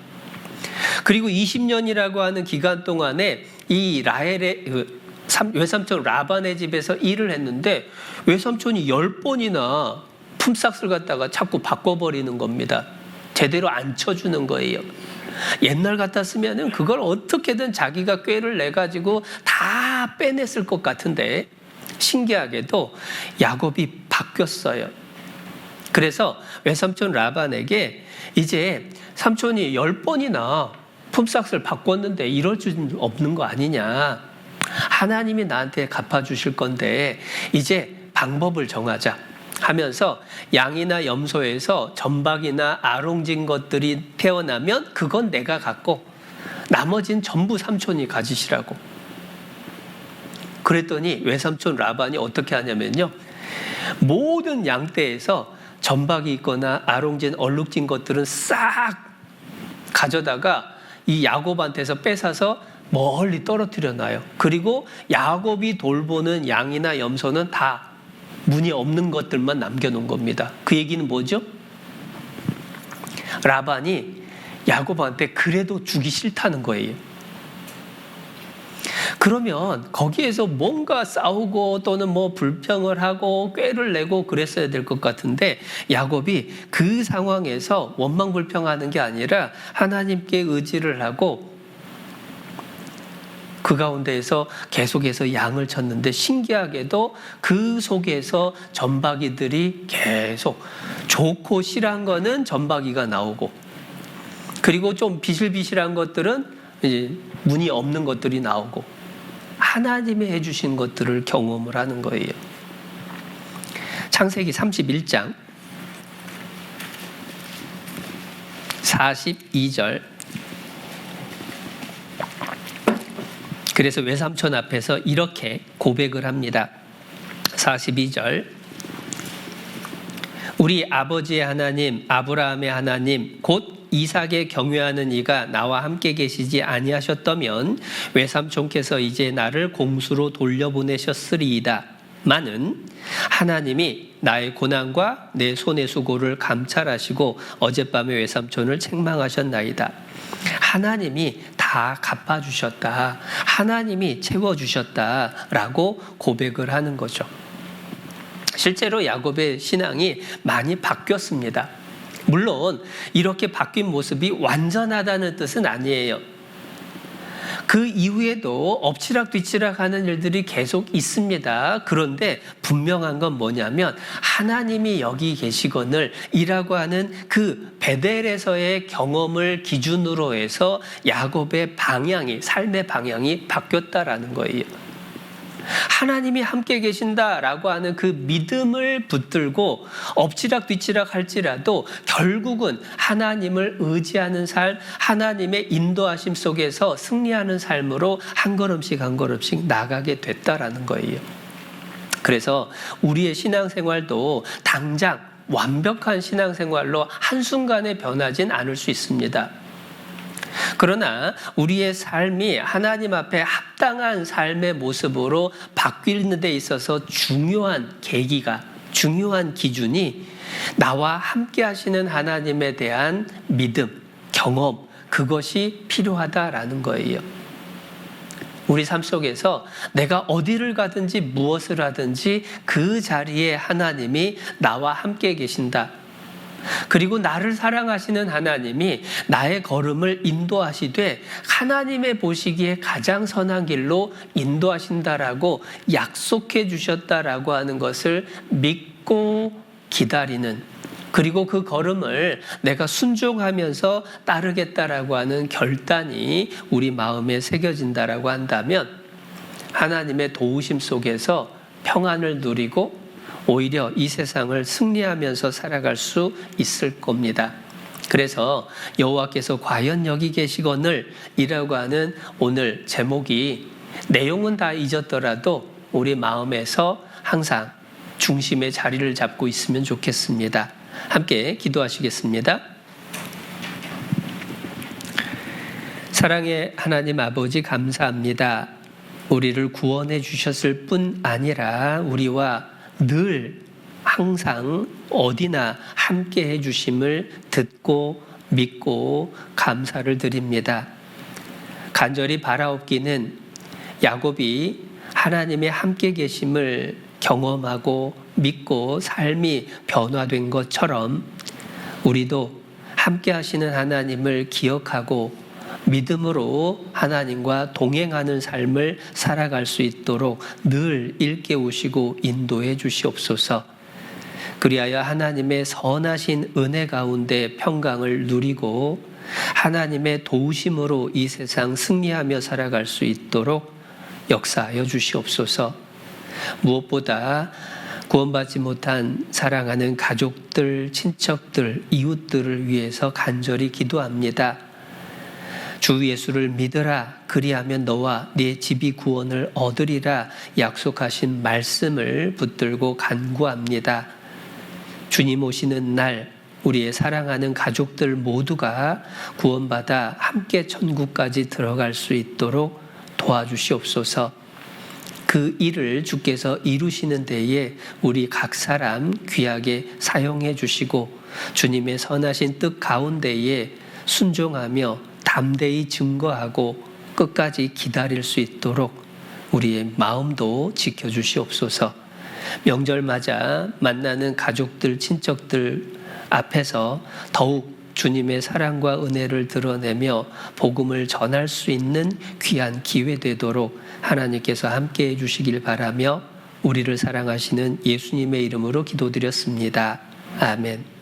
그리고 20년이라고 하는 기간 동안에 이 라헬의 외삼촌 라반의 집에서 일을 했는데, 외삼촌이 10번이나 품삯을 갖다가 자꾸 바꿔버리는 겁니다. 제대로 안 쳐주는 거예요. 옛날 같았으면 그걸 어떻게든 자기가 꾀를 내가지고 다 빼냈을 것 같은데, 신기하게도 야곱이 바뀌었어요. 그래서 외삼촌 라반에게 이제 삼촌이 10번이나 품삯을 바꿨는데 이럴 줄 없는 거 아니냐, 하나님이 나한테 갚아주실 건데 이제 방법을 정하자 하면서, 양이나 염소에서 점박이나 아롱진 것들이 태어나면 그건 내가 갖고 나머지는 전부 삼촌이 가지시라고. 그랬더니 외삼촌 라반이 어떻게 하냐면요, 모든 양떼에서 점박이 있거나 아롱진 얼룩진 것들은 싹 가져다가 이 야곱한테서 뺏어서 멀리 떨어뜨려 놔요. 그리고 야곱이 돌보는 양이나 염소는 다 문이 없는 것들만 남겨놓은 겁니다. 그 얘기는 뭐죠? 라반이 야곱한테 그래도 주기 싫다는 거예요. 그러면 거기에서 뭔가 싸우고 또는 뭐 불평을 하고 꾀를 내고 그랬어야 될 것 같은데, 야곱이 그 상황에서 원망불평하는 게 아니라 하나님께 의지를 하고 그 가운데에서 계속해서 양을 쳤는데, 신기하게도 그 속에서 점박이들이 계속, 좋고 실한 거는 점박이가 나오고, 그리고 좀 비실비실한 것들은 이제 문이 없는 것들이 나오고, 하나님이 해주신 것들을 경험을 하는 거예요. 창세기 31장 42절. 그래서 외삼촌 앞에서 이렇게 고백을 합니다. 42절. 우리 아버지의 하나님, 아브라함의 하나님, 곧 이삭에 경외하는 이가 나와 함께 계시지 아니하셨다면 외삼촌께서 이제 나를 공수로 돌려보내셨으리이다. 많은 하나님이 나의 고난과 내 손의 수고를 감찰하시고 어젯밤에 외삼촌을 책망하셨나이다. 하나님이 다 갚아주셨다. 하나님이 채워주셨다라고 고백을 하는 거죠. 실제로 야곱의 신앙이 많이 바뀌었습니다. 물론 이렇게 바뀐 모습이 완전하다는 뜻은 아니에요. 그 이후에도 엎치락뒤치락 하는 일들이 계속 있습니다. 그런데 분명한 건 뭐냐면 하나님이 여기 계시거늘 이라고 하는 그 베델에서의 경험을 기준으로 해서 야곱의 방향이, 삶의 방향이 바뀌었다라는 거예요. 하나님이 함께 계신다라고 하는 그 믿음을 붙들고 엎치락뒤치락 할지라도 결국은 하나님을 의지하는 삶, 하나님의 인도하심 속에서 승리하는 삶으로 한 걸음씩 한 걸음씩 나가게 됐다라는 거예요. 그래서 우리의 신앙생활도 당장 완벽한 신앙생활로 한순간에 변하진 않을 수 있습니다. 그러나 우리의 삶이 하나님 앞에 합당한 삶의 모습으로 바뀌는 데 있어서 중요한 계기가, 중요한 기준이 나와 함께 하시는 하나님에 대한 믿음, 경험, 그것이 필요하다라는 거예요. 우리 삶 속에서 내가 어디를 가든지 무엇을 하든지 그 자리에 하나님이 나와 함께 계신다. 그리고 나를 사랑하시는 하나님이 나의 걸음을 인도하시되 하나님의 보시기에 가장 선한 길로 인도하신다라고 약속해 주셨다라고 하는 것을 믿고 기다리는, 그리고 그 걸음을 내가 순종하면서 따르겠다라고 하는 결단이 우리 마음에 새겨진다라고 한다면 하나님의 도우심 속에서 평안을 누리고 오히려 이 세상을 승리하면서 살아갈 수 있을 겁니다. 그래서 여호와께서 과연 여기 계시거늘 이라고 하는 오늘 제목이 내용은 다 잊었더라도 우리 마음에서 항상 중심의 자리를 잡고 있으면 좋겠습니다. 함께 기도하시겠습니다. 사랑의 하나님 아버지 감사합니다. 우리를 구원해 주셨을 뿐 아니라 우리와 늘 항상 어디나 함께 해주심을 듣고 믿고 감사를 드립니다. 간절히 바라옵기는 야곱이 하나님의 함께 계심을 경험하고 믿고 삶이 변화된 것처럼 우리도 함께 하시는 하나님을 기억하고 믿음으로 하나님과 동행하는 삶을 살아갈 수 있도록 늘 일깨우시고 인도해 주시옵소서. 그리하여 하나님의 선하신 은혜 가운데 평강을 누리고 하나님의 도우심으로 이 세상 승리하며 살아갈 수 있도록 역사하여 주시옵소서. 무엇보다 구원받지 못한 사랑하는 가족들, 친척들, 이웃들을 위해서 간절히 기도합니다. 주 예수를 믿으라, 그리하면 너와 네 집이 구원을 얻으리라 약속하신 말씀을 붙들고 간구합니다. 주님 오시는 날 우리의 사랑하는 가족들 모두가 구원받아 함께 천국까지 들어갈 수 있도록 도와주시옵소서. 그 일을 주께서 이루시는 데에 우리 각 사람 귀하게 사용해 주시고 주님의 선하신 뜻 가운데에 순종하며 담대히 증거하고 끝까지 기다릴 수 있도록 우리의 마음도 지켜주시옵소서. 명절 맞아 만나는 가족들, 친척들 앞에서 더욱 주님의 사랑과 은혜를 드러내며 복음을 전할 수 있는 귀한 기회 되도록 하나님께서 함께해 주시길 바라며 우리를 사랑하시는 예수님의 이름으로 기도드렸습니다. 아멘.